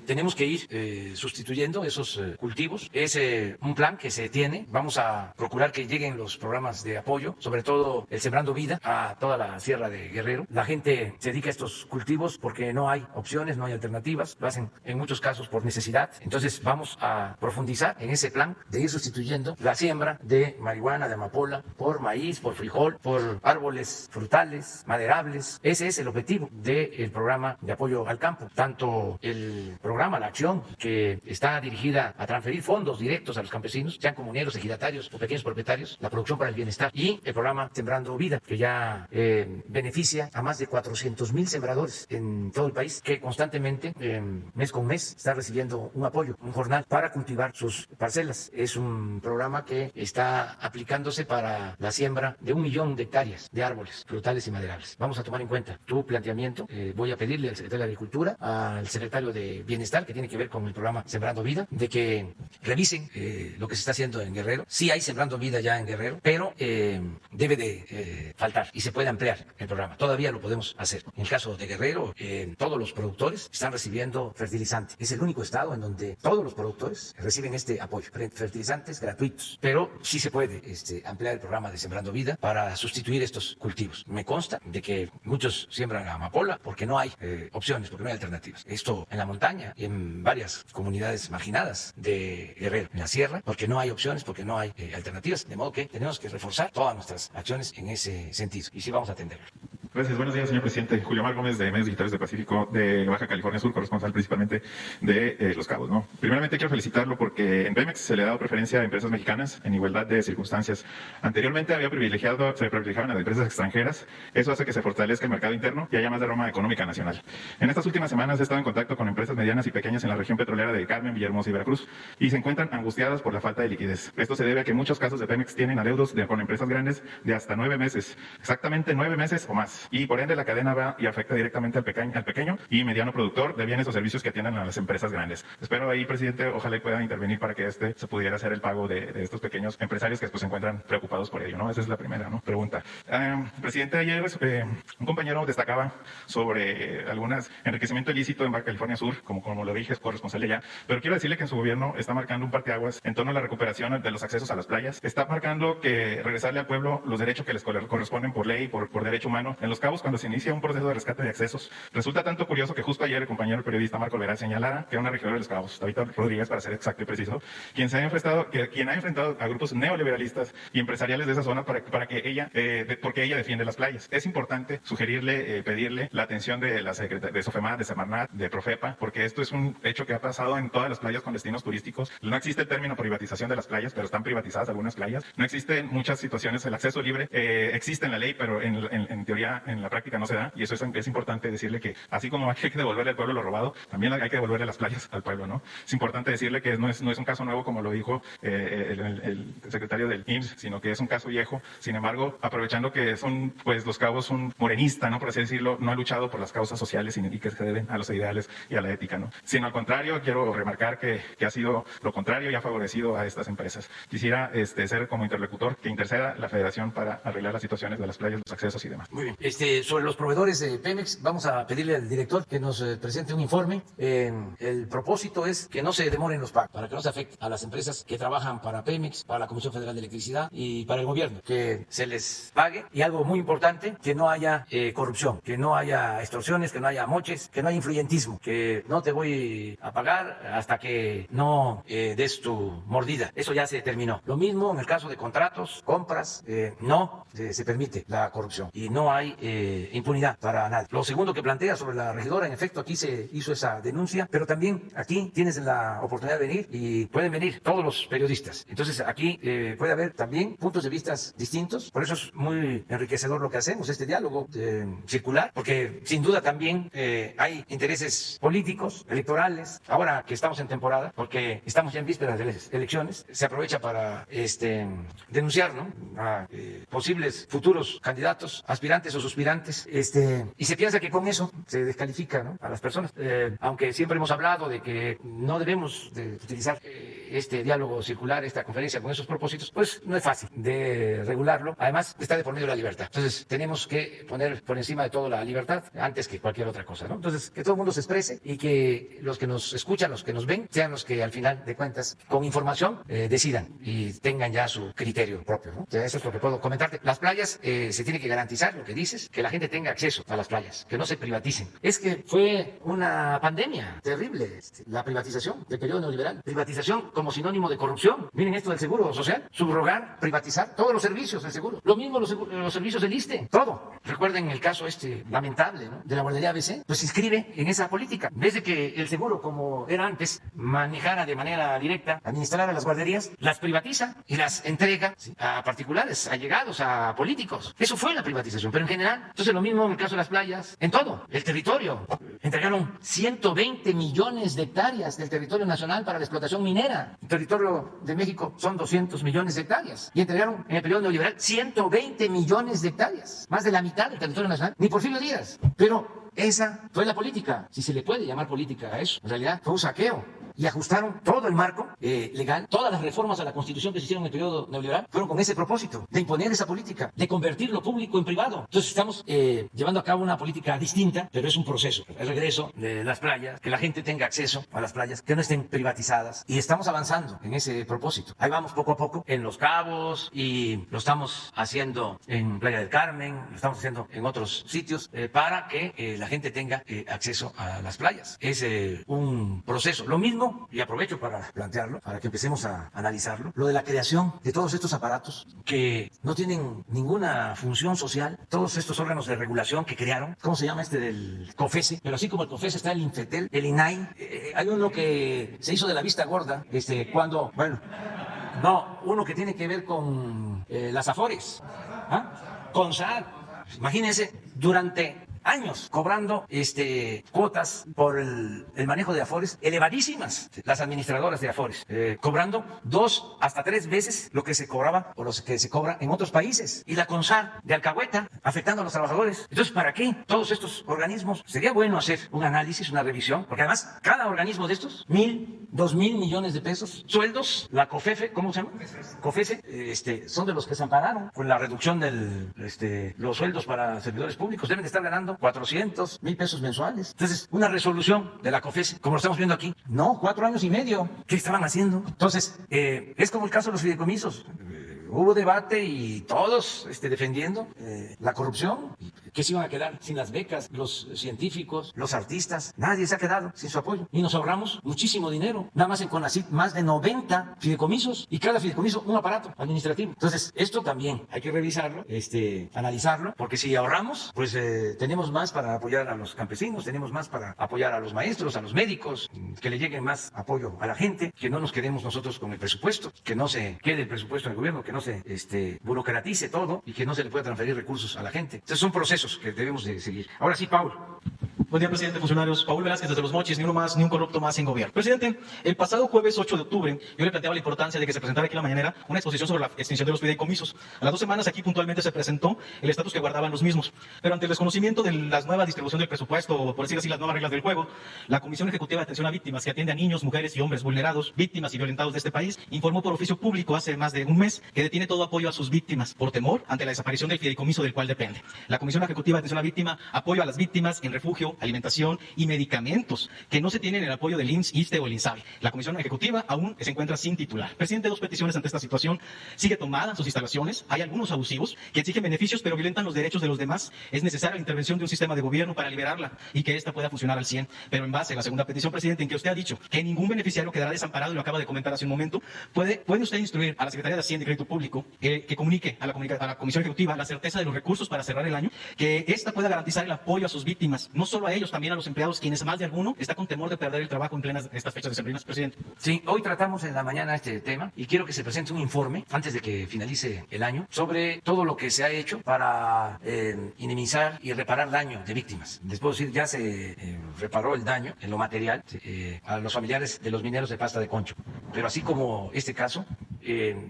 Tenemos que ir sustituyendo esos cultivos. Es un plan que se tiene. Vamos a procurar que lleguen los programas de apoyo, sobre todo el Sembrando Vida, a toda la Sierra de Guerrero. La gente se dedica a estos cultivos porque no hay opciones, no hay alternativas. Lo hacen en muchos casos por necesidad. Entonces vamos a profundizar en ese plan de ir sustituyendo la siembra de marihuana, de amapola, por maíz, por frijol, por árboles frutales, maderables. Ese es el objetivo del programa de apoyo al campo. Tanto el programa, la acción, que está dirigida a transferir fondos directos a los campesinos, sean comuneros, ejidatarios o pequeños propietarios, la producción para el bienestar, y el programa Sembrando Vida, que ya beneficia a más de 400,000 sembradores en todo el país, que constantemente, mes con mes, están recibiendo un apoyo, un jornal para cultivar sus parcelas. Es un programa que está aplicándose para la siembra de 1 millón de hectáreas de árboles frutales y maderables. Vamos a tomar en cuenta tu planteamiento. Voy a pedirle al secretario de Agricultura, al secretario de Bienestar, que tiene que ver con el programa Sembrando Vida, de que revisen lo que se está haciendo en Guerrero. Sí hay Sembrando Vida ya en Guerrero, pero debe de faltar y se puede ampliar el programa. Todavía lo podemos hacer. En el caso de Guerrero, todos los productores están recibiendo fertilizante. Es el único estado en donde todos los productores reciben este apoyo, fertilizantes gratuitos. Pero sí se puede ampliar el programa de Sembrando Vida para sustituir estos cultivos. Me consta de que muchos siembran amapola porque no hay opciones, porque no hay alternativas. Esto en la montaña y en varias comunidades marginadas de Guerrero, en la sierra, porque no hay opciones, porque no hay alternativas. De modo que tenemos que reforzar todas nuestras acciones en ese sentido. Y sí vamos a atenderlo. Gracias. Buenos días, señor presidente. Julio Mar Gómez, de Medios Digitales del Pacífico, de Baja California Sur, corresponsal principalmente de Los Cabos, ¿no? Primeramente quiero felicitarlo porque en Pemex se le ha dado preferencia a empresas mexicanas en igualdad de circunstancias. Anteriormente se privilegiaban a empresas extranjeras. Eso hace que se fortalezca el mercado interno y haya más derrama económica nacional. En estas últimas semanas he estado en contacto con empresas medianas y pequeñas en la región petrolera de Carmen, Villahermosa y Veracruz y se encuentran angustiadas por la falta de liquidez. Esto se debe a que muchos casos de Pemex tienen adeudos con empresas grandes de hasta 9 meses, exactamente 9 meses o más. Y por ende la cadena va y afecta directamente al pequeño y mediano productor de bienes o servicios que atienden a las empresas grandes. Espero ahí, presidente, ojalá pueda intervenir para que se pudiera hacer el pago de estos pequeños empresarios que después se encuentran preocupados por ello, ¿no? Esa es la primera, ¿no? Pregunta. Presidente, ayer un compañero destacaba sobre algunas enriquecimiento ilícito en Baja California Sur, como lo dije, es corresponsal de allá, pero quiero decirle que en su gobierno está marcando un parteaguas en torno a la recuperación de los accesos a las playas. Está marcando que regresarle al pueblo los derechos que les corresponden por ley, por derecho humano. En Los Cabos, cuando se inicia un proceso de rescate de accesos, resulta tanto curioso que justo ayer el compañero periodista Marco Olvera señalara que era una regidora de Los Cabos, Tabita Rodríguez, para ser exacto y preciso, quien ha enfrentado a grupos neoliberalistas y empresariales de esa zona para que ella, porque ella defiende las playas. Es importante sugerirle, pedirle la atención de la Secretaría de Sofemat, de Semarnat, de Profepa, porque esto es un hecho que ha pasado en todas las playas con destinos turísticos. No existe el término privatización de las playas, pero están privatizadas algunas playas. No existen muchas situaciones, el acceso libre existe en la ley, pero en teoría, en la práctica no se da, y eso es importante decirle que así como hay que devolverle al pueblo lo robado, también hay que devolverle las playas al pueblo, ¿no? Es importante decirle que no es un caso nuevo, como lo dijo el secretario del IMSS, sino que es un caso viejo. Sin embargo, aprovechando que Los Cabos un morenista, ¿no? Por así decirlo, no ha luchado por las causas sociales y que se deben a los ideales y a la ética, ¿no? Sino al contrario, quiero remarcar que ha sido lo contrario y ha favorecido a estas empresas. Quisiera ser como interlocutor que interceda la Federación para arreglar las situaciones de las playas, los accesos y demás. Muy bien. Sobre los proveedores de Pemex, vamos a pedirle al director que nos presente un informe. El propósito es que no se demoren los pagos, para que no se afecte a las empresas que trabajan para Pemex, para la Comisión Federal de Electricidad y para el gobierno, que se les pague. Y algo muy importante, que no haya corrupción, que no haya extorsiones, que no haya moches, que no haya influyentismo, que no te voy a pagar hasta que no des tu mordida. Eso ya se terminó. Lo mismo en el caso de contratos, compras, no se permite la corrupción y no hay impunidad para nadie. Lo segundo que plantea sobre la regidora, en efecto, aquí se hizo esa denuncia, pero también aquí tienes la oportunidad de venir y pueden venir todos los periodistas. Entonces aquí puede haber también puntos de vista distintos. Por eso es muy enriquecedor lo que hacemos, este diálogo circular, porque sin duda también hay intereses políticos, electorales. Ahora que estamos en temporada, porque estamos ya en vísperas de las elecciones, se aprovecha para denunciar, ¿no?, a posibles futuros candidatos, aspirantes o suspirantes, y se piensa que con eso se descalifica, ¿no?, a las personas, aunque siempre hemos hablado de que no debemos de utilizar este diálogo circular, esta conferencia con esos propósitos, pues no es fácil de regularlo. Además, está de por medio la libertad. Entonces, tenemos que poner por encima de todo la libertad antes que cualquier otra cosa, ¿no? Entonces, que todo el mundo se exprese y que los que nos escuchan, los que nos ven, sean los que al final de cuentas, con información, decidan y tengan ya su criterio propio, ¿no? Eso es lo que puedo comentarte. Las playas, se tiene que garantizar lo que dices, que la gente tenga acceso a las playas, que no se privaticen. Es que fue una pandemia terrible, la privatización del periodo neoliberal. Privatización como sinónimo de corrupción. Miren esto del seguro social, subrogar, privatizar todos los servicios del seguro. Lo mismo los servicios del ISSSTE, todo. Recuerden el caso lamentable, ¿no?, de la guardería ABC, pues se inscribe en esa política. En vez de que el seguro, como era antes, manejara de manera directa, administrara las guarderías, las privatiza y las entrega a particulares, allegados, a políticos. Eso fue la privatización, pero en general. Entonces, lo mismo en el caso de las playas, en todo el territorio. Entregaron 120 millones de hectáreas del territorio nacional para la explotación minera. El territorio de México son 200 millones de hectáreas. Y entregaron en el periodo neoliberal 120 millones de hectáreas. Más de la mitad del territorio nacional. Ni Porfirio Díaz. Pero esa fue la política, si se le puede llamar política a eso. En realidad fue un saqueo. Y ajustaron todo el marco legal, todas las reformas a la Constitución que se hicieron en el periodo neoliberal fueron con ese propósito, de imponer esa política, de convertir lo público en privado. Entonces estamos llevando a cabo una política distinta, pero es un proceso. El regreso de las playas, que la gente tenga acceso a las playas, que no estén privatizadas. Y estamos avanzando en ese propósito. Ahí vamos poco a poco en Los Cabos y lo estamos haciendo en Playa del Carmen, lo estamos haciendo en otros sitios para que la gente tenga acceso a las playas. Es un proceso. Lo mismo, y aprovecho para plantearlo, para que empecemos a analizarlo, lo de la creación de todos estos aparatos que no tienen ninguna función social, todos estos órganos de regulación que crearon. ¿Cómo se llama del COFESE? Pero así como el COFESE está el INFETEL, el INAI, hay uno que se hizo de la vista gorda, uno que tiene que ver con las AFORES, con SAD. Imagínense, durante años cobrando cuotas por el manejo de afores elevadísimas, las administradoras de afores, cobrando 2 hasta 3 veces lo que se cobraba o lo que se cobra en otros países. Y la CONSAR de Alcahueta, afectando a los trabajadores. Entonces, ¿para qué todos estos organismos? Sería bueno hacer un análisis, una revisión, porque además cada organismo de estos, 1,000, 2,000 millones de pesos, sueldos, la COFEFE, ¿cómo se llama? COFESE, son de los que se ampararon con la reducción de los sueldos para servidores públicos. Deben de estar ganando 400,000 pesos mensuales. Entonces, una resolución de la COFESE, como lo estamos viendo aquí, no, 4 años y medio. ¿Qué estaban haciendo? Entonces, es como el caso de los fideicomisos. Hubo debate y todos defendiendo la corrupción. ¿Qué se iban a quedar sin las becas? Los científicos, los artistas, nadie se ha quedado sin su apoyo. Y nos ahorramos muchísimo dinero. Nada más en CONACYT, más de 90 fideicomisos y cada fideicomiso un aparato administrativo. Entonces, esto también hay que revisarlo, analizarlo, porque si ahorramos, pues tenemos más para apoyar a los campesinos, tenemos más para apoyar a los maestros, a los médicos, que le llegue más apoyo a la gente, que no nos quedemos nosotros con el presupuesto, que no se quede el presupuesto del gobierno, que no se burocratice todo y que no se le pueda transferir recursos a la gente. Entonces son procesos que debemos de seguir. Ahora sí, Paul. Buen día, presidente, funcionarios. Paul Velázquez, desde Los Mochis, ni uno más, ni un corrupto más en gobierno. Presidente, el pasado jueves 8 de octubre, yo le planteaba la importancia de que se presentara aquí en la mañanera una exposición sobre la extinción de los fideicomisos. A las 2 semanas aquí puntualmente se presentó el estatus que guardaban los mismos. Pero ante el desconocimiento de la nueva distribución del presupuesto, o por decir así, las nuevas reglas del juego, la Comisión Ejecutiva de Atención a Víctimas, que atiende a niños, mujeres y hombres vulnerados, víctimas y violentados de este país, informó por oficio público hace más de un mes que detiene todo apoyo a sus víctimas por temor ante la desaparición del fideicomiso del cual depende. La Comisión Ejecutiva de Atención a Víctima apoyo a las víctimas en refugio, alimentación y medicamentos que no se tienen el apoyo del IMSS, ISSSTE o el INSABI. La Comisión Ejecutiva aún se encuentra sin titular. Presidente, 2 peticiones ante esta situación. Sigue tomada sus instalaciones. Hay algunos abusivos que exigen beneficios pero violentan los derechos de los demás. Es necesaria la intervención de un sistema de gobierno para liberarla y que ésta pueda funcionar al 100. Pero en base a la segunda petición, presidente, en que usted ha dicho que ningún beneficiario quedará desamparado, y lo acaba de comentar hace un momento, ¿puede usted instruir a la Secretaría de Hacienda y Crédito Público que comunique a la Comisión Ejecutiva la certeza de los recursos para cerrar el año, que ésta pueda garantizar el apoyo a sus víctimas, no solo a ellos, también a los empleados, quienes más de alguno está con temor de perder el trabajo en plenas estas fechas decembrinas, presidente? Sí, hoy tratamos en la mañana este tema y quiero que se presente un informe antes de que finalice el año sobre todo lo que se ha hecho para minimizar y reparar daño de víctimas. Les puedo decir, ya se reparó el daño en lo material a los familiares de los mineros de Pasta de Concho. Pero así como este caso,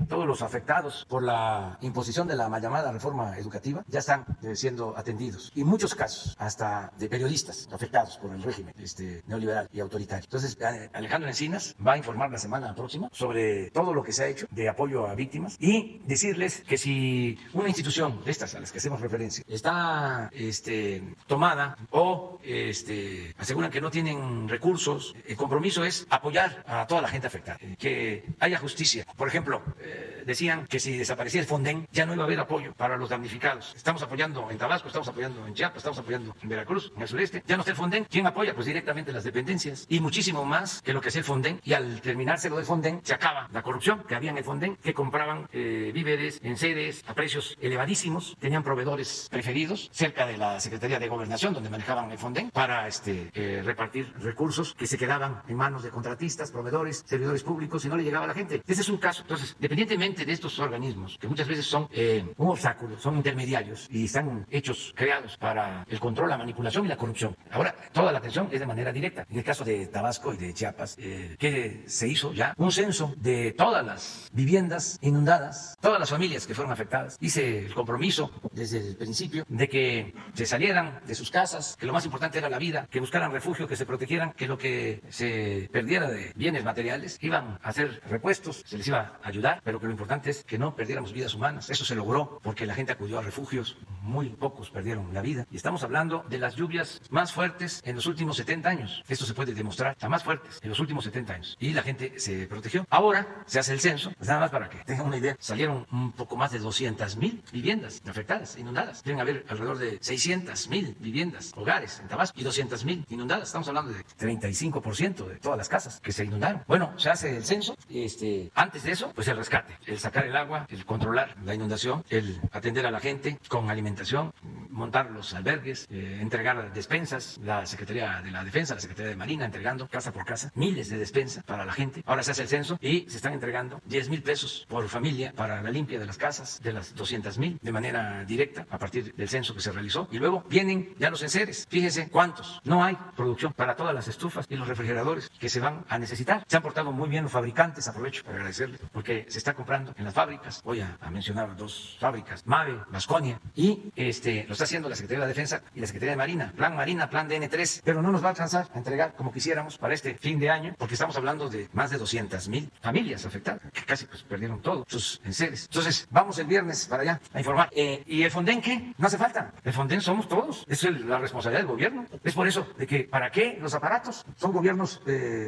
todos los afectados por la imposición de la mal llamada reforma educativa ya están siendo atendidos. Y muchos casos, hasta de periodistas afectados por el régimen neoliberal y autoritario. Entonces, Alejandro Encinas va a informar la semana próxima sobre todo lo que se ha hecho de apoyo a víctimas y decirles que si una institución de estas a las que hacemos referencia está tomada o aseguran que no tienen recursos, el compromiso es apoyar a toda la gente afectada, que haya justicia. Por ejemplo, decían que si desaparecía el Fonden ya no iba a haber apoyo para los damnificados. Estamos apoyando en Tabasco, estamos apoyando en Chiapas, estamos apoyando en Veracruz, en el sureste. Ya no está el Fonden. ¿Quién apoya? Pues directamente las dependencias y muchísimo más que lo que hacía el Fonden. Y al terminarse lo del Fonden se acaba la corrupción que había en el Fonden, que compraban víveres en sedes a precios elevadísimos, tenían proveedores preferidos cerca de la Secretaría de Gobernación donde manejaban el Fonden para repartir recursos que se quedaban en manos de contratistas, proveedores, servidores públicos y no le llegaba a la gente. Ese es un caso. Entonces, dependientemente de estos organismos que muchas veces son un obstáculo, son intermediarios y están creados para el control, la manipulación y la corrupción. Ahora, toda la atención es de manera directa. En el caso de Tabasco y de Chiapas, que se hizo ya un censo de todas las viviendas inundadas, todas las familias que fueron afectadas. Hice el compromiso desde el principio de que se salieran de sus casas, que lo más importante era la vida, que buscaran refugio, que se protegieran, que lo que se perdiera de bienes materiales iban a hacer repuestos, se les iba a ayudar, pero que lo importante es que no perdiéramos vidas humanas. Eso se logró porque la gente acudió a refugios, muy pocos perdieron la vida. Y estamos hablando de las lluvias más fuertes en los últimos 70 años. Esto se puede demostrar, las más fuertes en los últimos 70 años. Y la gente se protegió. Ahora se hace el censo, pues nada más para que tengan una idea, salieron un poco más de 200,000 viviendas afectadas, inundadas. Deben haber alrededor de 600,000 viviendas, hogares en Tabasco y 200,000 inundadas. Estamos hablando de 35% de todas las casas que se inundaron. Bueno, se hace el censo. Antes de eso, pues el rescate, el sacar el agua, el controlar la inundación, el atender a la gente con alimentación, montar los albergues, entregar despensas, la Secretaría de la Defensa, la Secretaría de Marina, entregando casa por casa miles de despensas para la gente. Ahora se hace el censo y se están entregando 10,000 pesos por familia para la limpia de las casas, de las 200,000 de manera directa a partir del censo que se realizó. Y luego vienen ya los enseres. Fíjense cuántos. No hay producción para todas las estufas y los refrigeradores que se van a necesitar. Se han portado muy bien los fabricantes, aprovecho para agradecerles, porque se está comprando en las fábricas. Voy a mencionar 2 fábricas, Mave, Vasconia, y lo está haciendo la Secretaría de la Defensa y la Secretaría de Marina, plan DN3, pero no nos va a alcanzar a entregar como quisiéramos para este fin de año, porque estamos hablando de más de 200,000 familias afectadas, que casi pues perdieron todo sus enseres. Entonces, vamos el viernes para allá a informar. ¿Y el Fonden qué? No hace falta. El Fonden somos todos. Eso es la responsabilidad del gobierno. Es por eso de que, ¿para qué los aparatos? Son gobiernos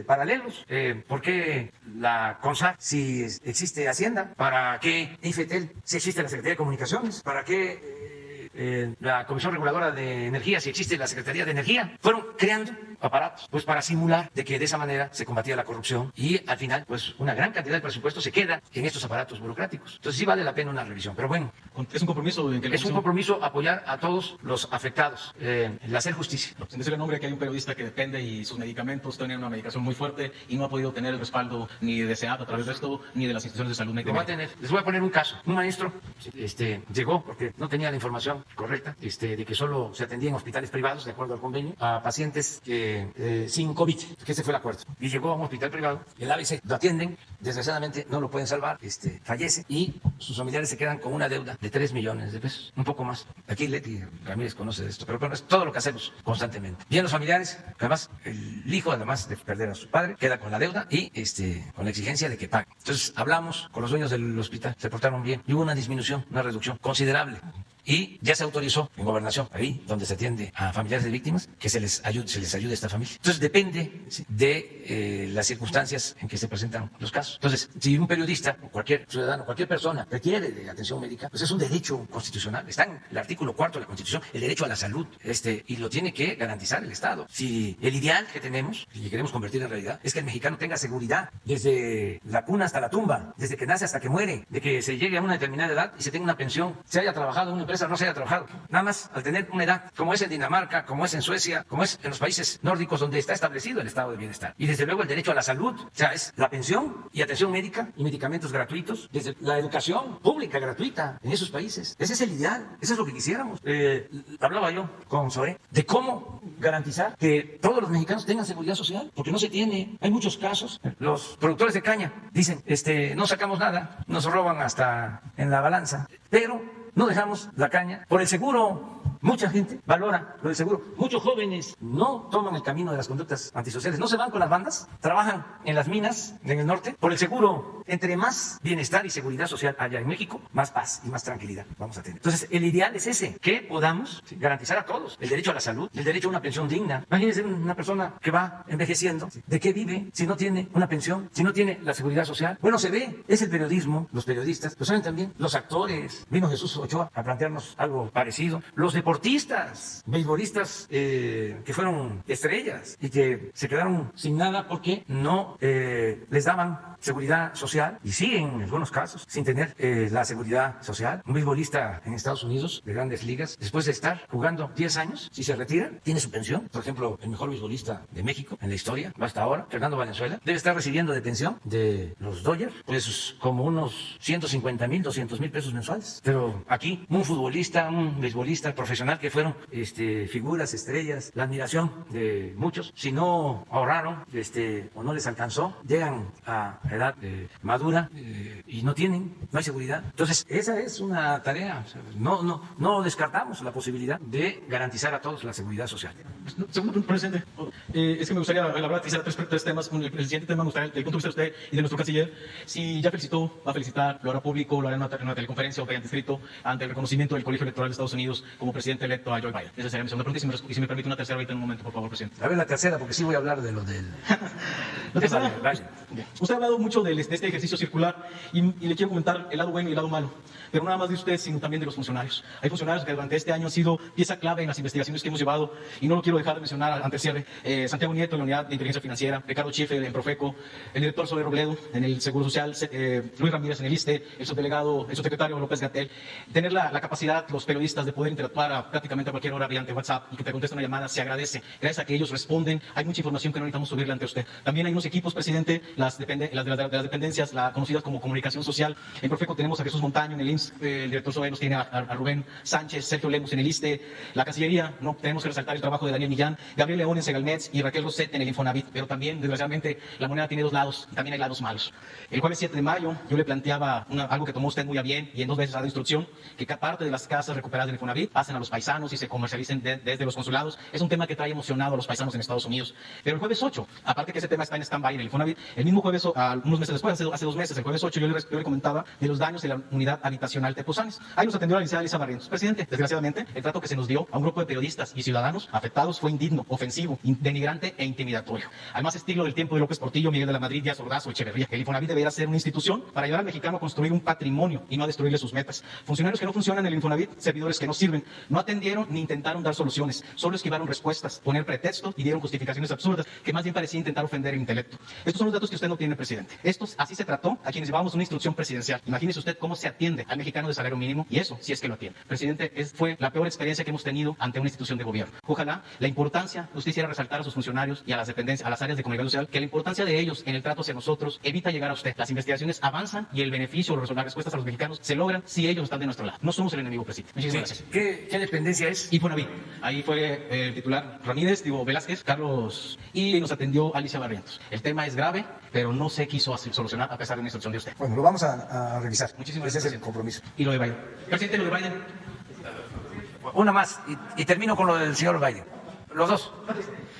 paralelos. ¿Por qué la CONSAR si existe Hacienda? ¿Para qué IFETEL si existe la Secretaría de Comunicaciones? ¿Para qué la Comisión Reguladora de Energía si existe la Secretaría de Energía? Fueron creando aparatos pues para simular de que de esa manera se combatía la corrupción y al final pues una gran cantidad de presupuesto se queda en estos aparatos burocráticos. Entonces sí vale la pena una revisión, pero bueno, es un compromiso en que es un compromiso apoyar a todos los afectados, el hacer justicia. Sin decirle nombre que hay un periodista que depende y sus medicamentos tienen una medicación muy fuerte y no ha podido tener el respaldo ni deseado a través de esto ni de las instituciones de salud. Lo va a tener. Les voy a poner un caso. Un maestro llegó porque no tenía la información correcta de que solo se atendía en hospitales privados de acuerdo al convenio a pacientes sin COVID, que ese fue el acuerdo. Y llegó a un hospital privado, el ABC, lo atienden, desgraciadamente no lo pueden salvar, fallece y sus familiares se quedan con una deuda de 3 millones de pesos, un poco más. Aquí Leti Ramírez conoce de esto, pero bueno, es todo lo que hacemos constantemente. Bien, los familiares, además, el hijo, además de perder a su padre, queda con la deuda y con la exigencia de que pague. Entonces, hablamos con los dueños del hospital, se portaron bien y hubo una disminución, una reducción considerable. Y ya se autorizó en Gobernación, ahí donde se atiende a familiares de víctimas, que se les ayude a esta familia. Entonces depende de las circunstancias en que se presentan los casos. Entonces, si un periodista, cualquier ciudadano, cualquier persona requiere de atención médica, pues es un derecho constitucional. Está en el artículo 4 de la Constitución, el derecho a la salud, y lo tiene que garantizar el Estado. Si el ideal que tenemos, y que queremos convertir en realidad, es que el mexicano tenga seguridad desde la cuna hasta la tumba, desde que nace hasta que muere, de que se llegue a una determinada edad y se tenga una pensión, se haya trabajado en una empresa, no se haya trabajado. Nada más al tener una edad, como es en Dinamarca, como es en Suecia, como es en los países nórdicos donde está establecido el estado de bienestar. Y desde luego el derecho a la salud, o sea, es la pensión y atención médica y medicamentos gratuitos, desde la educación pública gratuita en esos países. Ese es el ideal, eso es lo que quisiéramos. Hablaba yo con Zoé de cómo garantizar que todos los mexicanos tengan seguridad social, porque no se tiene. Hay muchos casos. Los productores de caña dicen, no sacamos nada, nos roban hasta en la balanza, pero no dejamos la caña por el seguro. Mucha gente valora lo del seguro. Muchos jóvenes no toman el camino de las conductas antisociales, no se van con las bandas, trabajan en las minas en el norte por el seguro. Entre más bienestar y seguridad social haya en México, más paz y más tranquilidad vamos a tener. Entonces, el ideal es ese, que podamos garantizar a todos el derecho a la salud, el derecho a una pensión digna. Imagínense una persona que va envejeciendo, ¿de qué vive si no tiene una pensión, si no tiene la seguridad social? Bueno, se ve, es el periodismo, los periodistas, lo saben también, los actores. Vino Jesús Ochoa a plantearnos algo parecido. Los deportistas, beisbolistas que fueron estrellas y que se quedaron sin nada porque no les daban seguridad social y siguen en algunos casos sin tener la seguridad social. Un beisbolista en Estados Unidos de grandes ligas, después de estar jugando 10 años, si se retira, tiene su pensión. Por ejemplo, el mejor beisbolista de México en la historia, hasta ahora, Fernando Valenzuela, debe estar recibiendo de pensión de los Dodgers, pues como unos 150,000, 200,000 pesos mensuales. Pero aquí, un futbolista, un beisbolista profesional que fueron figuras, estrellas, la admiración de muchos, si no ahorraron o no les alcanzó, llegan a edad madura y no hay seguridad. Entonces, esa es una tarea. No descartamos la posibilidad de garantizar a todos la seguridad social. Segundo, presidente, es que me gustaría, la verdad, quisiera tres temas. El siguiente tema me gustaría, desde el punto de vista de usted y de nuestro canciller, si ya felicitó, va a felicitar, lo hará público, lo hará en una teleconferencia o mediante escrito ante el reconocimiento del Colegio Electoral de Estados Unidos como presidente electo a Joe Biden. Esa sería mi segunda pregunta y si me permite una tercera ahorita en un momento, por favor, presidente. A ver la tercera, porque sí voy a hablar de lo del... Usted ha hablado mucho de este ejercicio circular y le quiero comentar el lado bueno y el lado malo, pero no nada más de usted, sino también de los funcionarios. Hay funcionarios que durante este año han sido pieza clave en las investigaciones que hemos llevado y no lo quiero dejar de mencionar ante el cierre. Santiago Nieto en la Unidad de Inteligencia Financiera, Ricardo Schiffer en Profeco, el director Zoe Robledo en el Seguro Social, Luis Ramírez en el ISSSTE, el subsecretario López-Gatell. Tener la capacidad, los periodistas, de poder interactuar prácticamente a cualquier hora mediante WhatsApp y que te conteste una llamada, se agradece. Gracias a que ellos responden, hay mucha información que no necesitamos subirle ante usted. También hay unos equipos, presidente, las de las dependencias, conocidas como comunicación social. En Profeco tenemos a Jesús Montaño en el IMSS, el director Zoe nos tiene a Rubén Sánchez, Sergio Lemus en el ISSSTE, la Cancillería, no tenemos que resaltar el trabajo de Daniel Millán, Gabriel León en Segalmex y Raquel Roset en el Infonavit, pero también, desgraciadamente, la moneda tiene dos lados, también hay lados malos. El jueves 7 de mayo yo le planteaba algo que tomó usted muy a bien y en 2 veces ha dado instrucción, que parte de las casas recuperadas del Infonavit pasen a los paisanos y se comercialicen desde los consulados. Es un tema que trae emocionado a los paisanos en Estados Unidos. Pero el jueves 8, aparte que ese tema está en stand-by en el Infonavit, el mismo jueves, unos meses después, hace 2 meses, el jueves 8, yo le comentaba de los daños en la unidad habitacional Tepozanes. Ahí nos atendió la licenciada Elisa Barrientos. Presidente, desgraciadamente, el trato que se nos dio a un grupo de periodistas y ciudadanos afectados fue indigno, ofensivo, denigrante e intimidatorio. Al más estilo del tiempo de López Portillo, Miguel de la Madrid, Díaz Ordaz o Echeverría. El Infonavit debería ser una institución para ayudar al mexicano a construir un patrimonio y no a destruirle sus metas. Funcionarios que no funcionan en el Infonavit, servidores que no sirven, no atendieron ni intentaron dar soluciones, solo esquivaron respuestas, poner pretextos y dieron justificaciones absurdas que más bien parecían intentar ofender el intelecto. Estos son los datos que usted no tiene, presidente. Así se trató a quienes llevábamos una instrucción presidencial. Imagínese usted cómo se atiende al mexicano de salario mínimo y eso sí es que lo atiende. Presidente, fue la peor experiencia que hemos tenido ante una institución de gobierno. Ojalá la importancia, usted hiciera resaltar a sus funcionarios y a las dependencias, a las áreas de comunicación social, que la importancia de ellos en el trato hacia nosotros evita llegar a usted. Las investigaciones avanzan y el beneficio o las respuestas a los mexicanos se logran si ellos están de nuestro lado. No somos el enemigo, presidente. Muchísimas gracias. ¿Qué dependencia es? Infonavit. Ahí fue el titular Velázquez, Carlos, y nos atendió Alicia Barrientos. El tema es grave, pero no se quiso solucionar a pesar de una instrucción de usted. Bueno, lo vamos a revisar. Muchísimas gracias. Ese es el compromiso. Y lo de Biden. Presidente, lo de Biden. Una más y termino con lo del señor Biden. Los dos.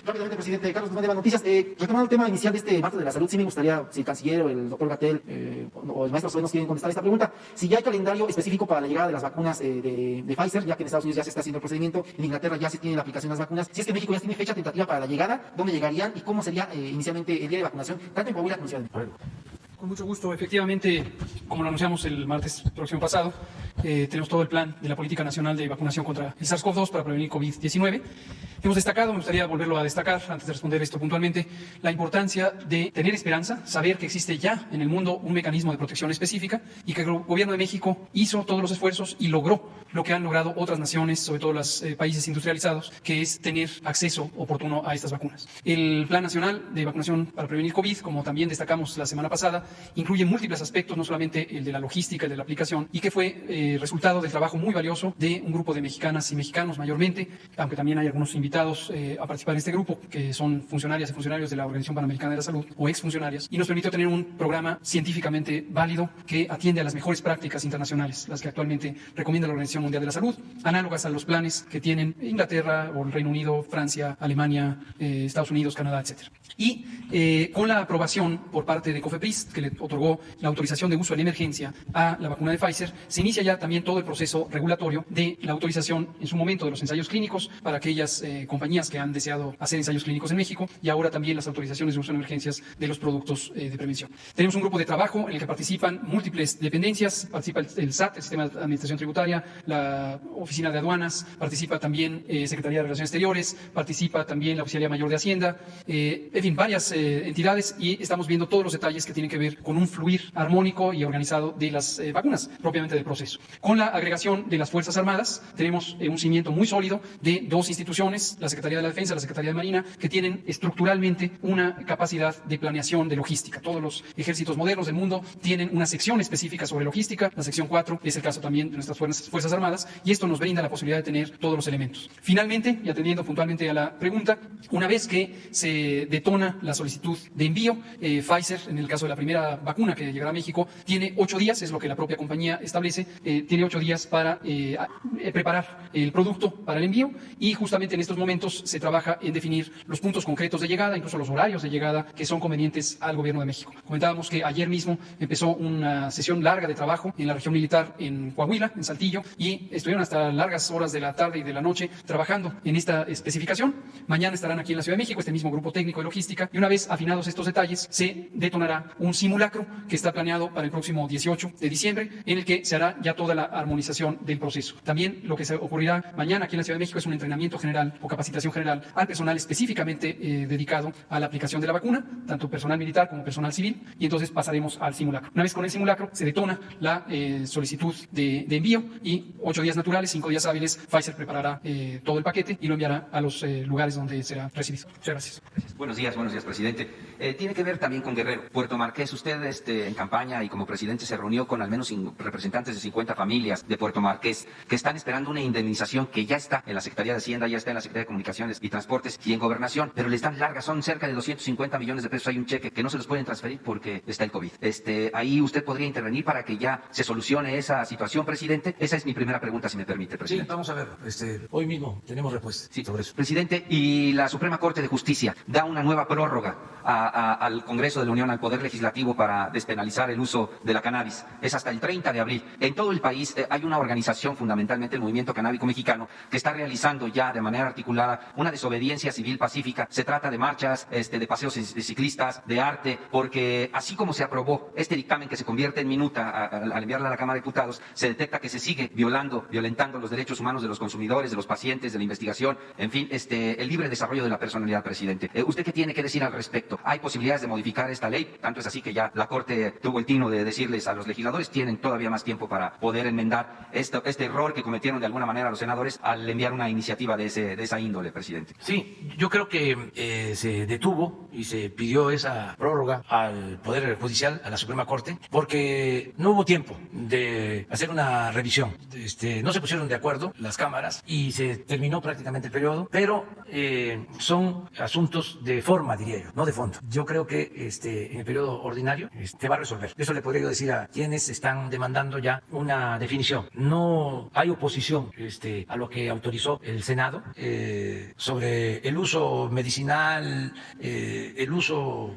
Rápidamente, presidente. Carlos Guzmán de Eva Noticias. Retomando el tema inicial de este martes de la salud, sí me gustaría, si el canciller o el doctor Gatell o el maestro Zoe nos quieren contestar esta pregunta, si ya hay calendario específico para la llegada de las vacunas de Pfizer, ya que en Estados Unidos ya se está haciendo el procedimiento, en Inglaterra ya se tiene la aplicación de las vacunas, si es que México ya tiene fecha tentativa para la llegada, ¿dónde llegarían y cómo sería inicialmente el día de vacunación, tanto en Coahuila como en Ciudad de México? Con mucho gusto. Efectivamente, como lo anunciamos el martes próximo pasado, tenemos todo el plan de la Política Nacional de Vacunación contra el SARS-CoV-2 para prevenir COVID-19. Hemos destacado, me gustaría volverlo a destacar antes de responder esto puntualmente, la importancia de tener esperanza, saber que existe ya en el mundo un mecanismo de protección específica y que el Gobierno de México hizo todos los esfuerzos y logró lo que han logrado otras naciones, sobre todo los países industrializados, que es tener acceso oportuno a estas vacunas. El Plan Nacional de Vacunación para prevenir COVID, como también destacamos la semana pasada, incluye múltiples aspectos, no solamente el de la logística, el de la aplicación, y que fue resultado del trabajo muy valioso de un grupo de mexicanas y mexicanos mayormente, aunque también hay algunos invitados a participar en este grupo que son funcionarias y funcionarios de la Organización Panamericana de la Salud o exfuncionarias, y nos permitió tener un programa científicamente válido que atiende a las mejores prácticas internacionales, las que actualmente recomienda la Organización Mundial de la Salud, análogas a los planes que tienen Inglaterra o el Reino Unido, Francia, Alemania, Estados Unidos, Canadá, etc. Y con la aprobación por parte de COFEPRIS, que le otorgó la autorización de uso en emergencia a la vacuna de Pfizer, se inicia ya también todo el proceso regulatorio de la autorización en su momento de los ensayos clínicos para aquellas compañías que han deseado hacer ensayos clínicos en México, y ahora también las autorizaciones de uso en emergencias de los productos de prevención. Tenemos un grupo de trabajo en el que participan múltiples dependencias, participa el SAT, el Sistema de Administración Tributaria, la Oficina de Aduanas, participa también Secretaría de Relaciones Exteriores, participa también la Oficialía Mayor de Hacienda, en fin, varias entidades, y estamos viendo todos los detalles que tienen que ver con un fluir armónico y organizado de las vacunas, propiamente del proceso. Con la agregación de las Fuerzas Armadas, tenemos un cimiento muy sólido de dos instituciones, la Secretaría de la Defensa, la Secretaría de Marina, que tienen estructuralmente una capacidad de planeación de logística. Todos los ejércitos modernos del mundo tienen una sección específica sobre logística, la sección 4 es el caso también de nuestras Fuerzas Armadas, y esto nos brinda la posibilidad de tener todos los elementos. Finalmente, y atendiendo puntualmente a la pregunta, una vez que se detona la solicitud de envío, Pfizer, en el caso de la primera vacuna que llegará a México, tiene 8 días, es lo que la propia compañía establece, tiene 8 días para preparar el producto para el envío, y justamente en estos momentos se trabaja en definir los puntos concretos de llegada, incluso los horarios de llegada que son convenientes al gobierno de México. Comentábamos que ayer mismo empezó una sesión larga de trabajo en la región militar en Coahuila, en Saltillo, y estuvieron hasta largas horas de la tarde y de la noche trabajando en esta especificación. Mañana estarán aquí en la Ciudad de México, este mismo grupo técnico de logística, y una vez afinados estos detalles, se detonará un simulacro que está planeado para el próximo 18 de diciembre, en el que se hará ya toda la armonización del proceso. También lo que se ocurrirá mañana aquí en la Ciudad de México es un entrenamiento general o capacitación general al personal específicamente dedicado a la aplicación de la vacuna, tanto personal militar como personal civil, y entonces pasaremos al simulacro. Una vez con el simulacro, se detona la solicitud de envío, y 8 días naturales, 5 días hábiles, Pfizer preparará todo el paquete y lo enviará a los lugares donde será recibido. Muchas gracias. Buenos días, presidente. Tiene que ver también con Guerrero. Puerto Marqués, usted en campaña y como presidente se reunió con al menos representantes de 50 familias de Puerto Marqués que están esperando una indemnización que ya está en la Secretaría de Hacienda, ya está en la Secretaría de Comunicaciones y Transportes y en Gobernación, pero le están largas, son cerca de 250 millones de pesos. Hay un cheque que no se los pueden transferir porque está el COVID. Ahí usted podría intervenir para que ya se solucione esa situación, presidente. Esa es mi primera pregunta, si me permite, presidente. Sí, vamos a ver. Hoy mismo tenemos respuesta sobre eso. Presidente, y la Suprema Corte de Justicia da una nueva prórroga al Congreso de la Unión, al Poder Legislativo, para despenalizar el uso de la cannabis. Es hasta el 30 de abril. En todo el país hay una organización, fundamentalmente el Movimiento Canábico Mexicano, que está realizando ya de manera articulada una desobediencia civil pacífica. Se trata de marchas, de paseos de ciclistas, de arte, porque así como se aprobó este dictamen que se convierte en minuta al enviarla a la Cámara de Diputados, se detecta que se sigue violentando los derechos humanos de los consumidores, de los pacientes, de la investigación, en fin, el libre desarrollo de la personalidad, presidente. ¿Usted qué tiene que decir al respecto? ¿Hay posibilidades de modificar esta ley? Tanto es así que ya la Corte tuvo el tino de decirles a los legisladores, tienen todavía más tiempo para poder enmendar este error que cometieron de alguna manera los senadores al enviar una iniciativa de esa índole, presidente. Sí, yo creo que se detuvo y se pidió esa prórroga al Poder Judicial, a la Suprema Corte, porque no hubo tiempo de hacer una revisión. No se pusieron de acuerdo las cámaras y se terminó prácticamente el periodo, pero son asuntos de forma, diría yo, no de fondo. Yo creo que en el periodo ordinario se va a resolver. Eso le podría yo decir a quienes están demandando ya una definición. No hay oposición a lo que autorizó el Senado sobre el uso medicinal, el uso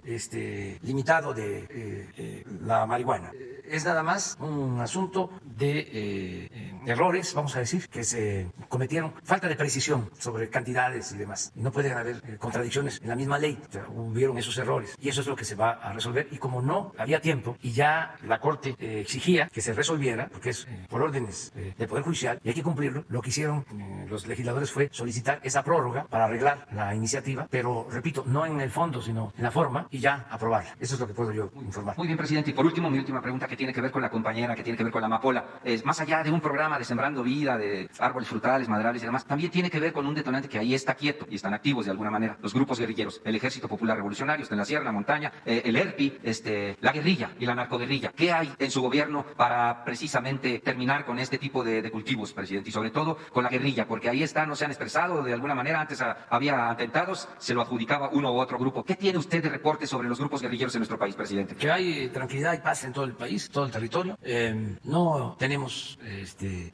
limitado de la marihuana. Es nada más un asunto de errores, vamos a decir, que se cometieron, falta de precisión sobre cantidades y demás. Y no pueden haber contradicciones en la misma ley. O sea, hubieron esos errores y eso es lo que se va a resolver. Y como no había tiempo y ya la Corte exigía que se resolviera, porque es por órdenes del Poder Judicial y hay que cumplirlo, lo que hicieron los legisladores fue solicitar esa prórroga para arreglar la iniciativa, pero repito, no en el fondo, sino en la forma, y ya aprobarla. Eso es lo que puedo yo informar. Muy bien, presidente. Y por último, mi última pregunta, que tiene que ver con la compañera, que tiene que ver con la amapola. Más allá de un programa de Sembrando Vida, de árboles frutales, maderales y demás, también tiene que ver con un detonante que ahí está quieto y están activos de alguna manera. Los grupos guerrilleros, el Ejército Popular Revolucionario, está en la sierra, en la montaña, el ERPI, la guerrilla y la narcoguerrilla. ¿Qué hay en su gobierno para precisamente terminar con este tipo de cultivos, presidente? Y sobre todo con la guerrilla, porque ahí está, no se han expresado de alguna manera. Antes había atentados, se lo adjudicaba uno u otro grupo. ¿Qué tiene usted de reporte sobre los grupos guerrilleros en nuestro país, presidente? Que hay tranquilidad y paz en todo el país, todo el territorio. No tenemos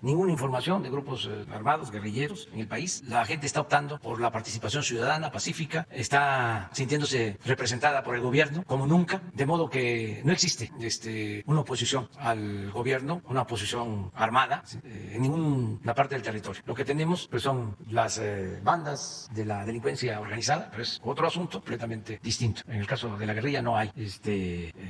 ninguna información de grupos armados, guerrilleros en el país. La gente está optando por la participación ciudadana, pacífica, está sintiéndose representada por el gobierno como nunca, de modo que no existe una oposición al gobierno, una oposición armada en ninguna parte del territorio. Lo que tenemos pues, son las bandas de la delincuencia organizada, pero es otro asunto completamente distinto. En el caso de la guerrilla no hay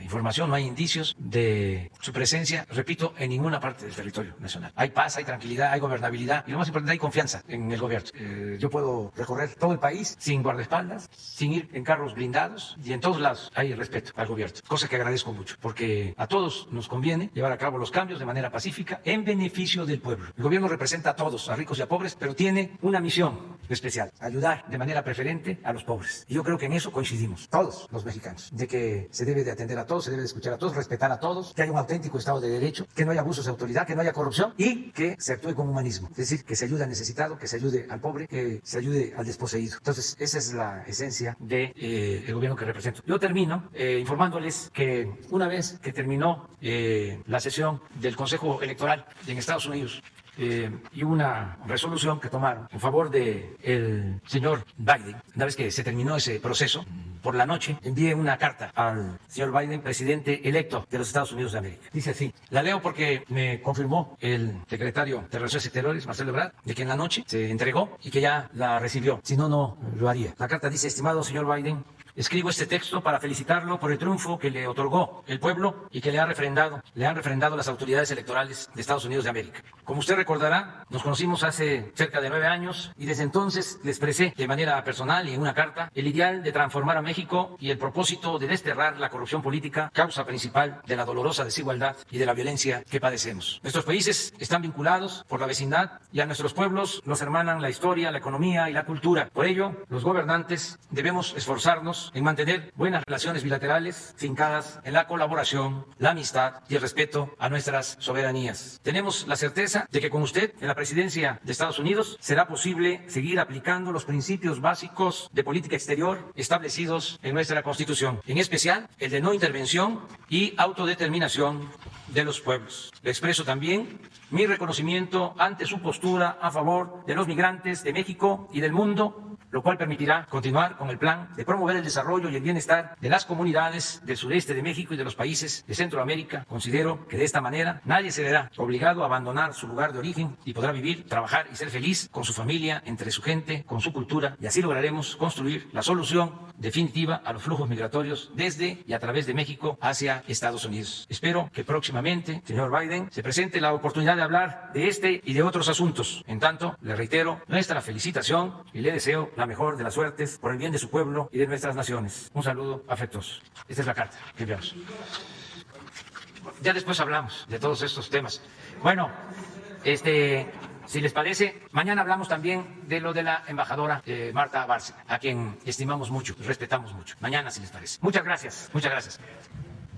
información, no hay indicios de su presencia, repito, en ninguna parte del territorio nacional. Hay paz, hay tranquilidad, hay gobernabilidad y lo más importante, hay confianza en el gobierno. Yo puedo recorrer todo el país sin guardaespaldas, sin ir en carros blindados y en todos lados hay respeto al gobierno, cosa que agradezco mucho, porque a todos nos conviene llevar a cabo los cambios de manera pacífica en beneficio del pueblo. El gobierno representa a todos, a ricos y a pobres, pero tiene una misión especial, ayudar de manera preferente a los pobres. Y yo creo que en eso coincidimos todos los mexicanos, de que se debe de atender a todos, se debe de escuchar a todos, respetar a todos, que haya un auténtico Estado de Derecho, que no haya abusos de autoridad, que no haya corrupción y que se actúe con humanismo. Es decir, que se ayude al necesitado, que se ayude al pobre, que se ayude al desposeído. Entonces, esa es la esencia del gobierno que represento. Yo termino informándoles que una vez que terminó la sesión del Consejo Electoral en Estados Unidos, y una resolución que tomaron en favor del señor Biden. Una vez que se terminó ese proceso, por la noche envié una carta al señor Biden, presidente electo de los Estados Unidos de América. Dice así, la leo porque me confirmó el secretario de Relaciones Exteriores, Marcelo Ebrard, de que en la noche se entregó y que ya la recibió. Si no, no lo haría. La carta dice, estimado señor Biden, escribo este texto para felicitarlo por el triunfo que le otorgó el pueblo y que le han refrendado las autoridades electorales de Estados Unidos de América. Como usted recordará, nos conocimos hace cerca de 9 años y desde entonces le expresé de manera personal y en una carta el ideal de transformar a México y el propósito de desterrar la corrupción política, causa principal de la dolorosa desigualdad y de la violencia que padecemos. Nuestros países están vinculados por la vecindad y a nuestros pueblos los hermanan la historia, la economía y la cultura. Por ello, los gobernantes debemos esforzarnos en mantener buenas relaciones bilaterales fincadas en la colaboración, la amistad y el respeto a nuestras soberanías. Tenemos la certeza de que con usted en la presidencia de Estados Unidos será posible seguir aplicando los principios básicos de política exterior establecidos en nuestra Constitución, en especial el de no intervención y autodeterminación de los pueblos. Le expreso también mi reconocimiento ante su postura a favor de los migrantes de México y del mundo, lo cual permitirá continuar con el plan de promover el desarrollo y el bienestar de las comunidades del sureste de México y de los países de Centroamérica. Considero que de esta manera nadie se verá obligado a abandonar su lugar de origen y podrá vivir, trabajar y ser feliz con su familia, entre su gente, con su cultura, y así lograremos construir la solución definitiva a los flujos migratorios desde y a través de México hacia Estados Unidos. Espero que próximamente, señor Biden, se presente la oportunidad de hablar de este y de otros asuntos. En tanto, le reitero nuestra felicitación y le deseo la mejor de las suertes por el bien de su pueblo y de nuestras naciones. Un saludo afectuoso. Esta es la carta que enviamos. Ya después hablamos de todos estos temas. Bueno, si les parece, mañana hablamos también de lo de la embajadora Marta Bárcena, a quien estimamos mucho, respetamos mucho. Mañana, si les parece. Muchas gracias. Muchas gracias.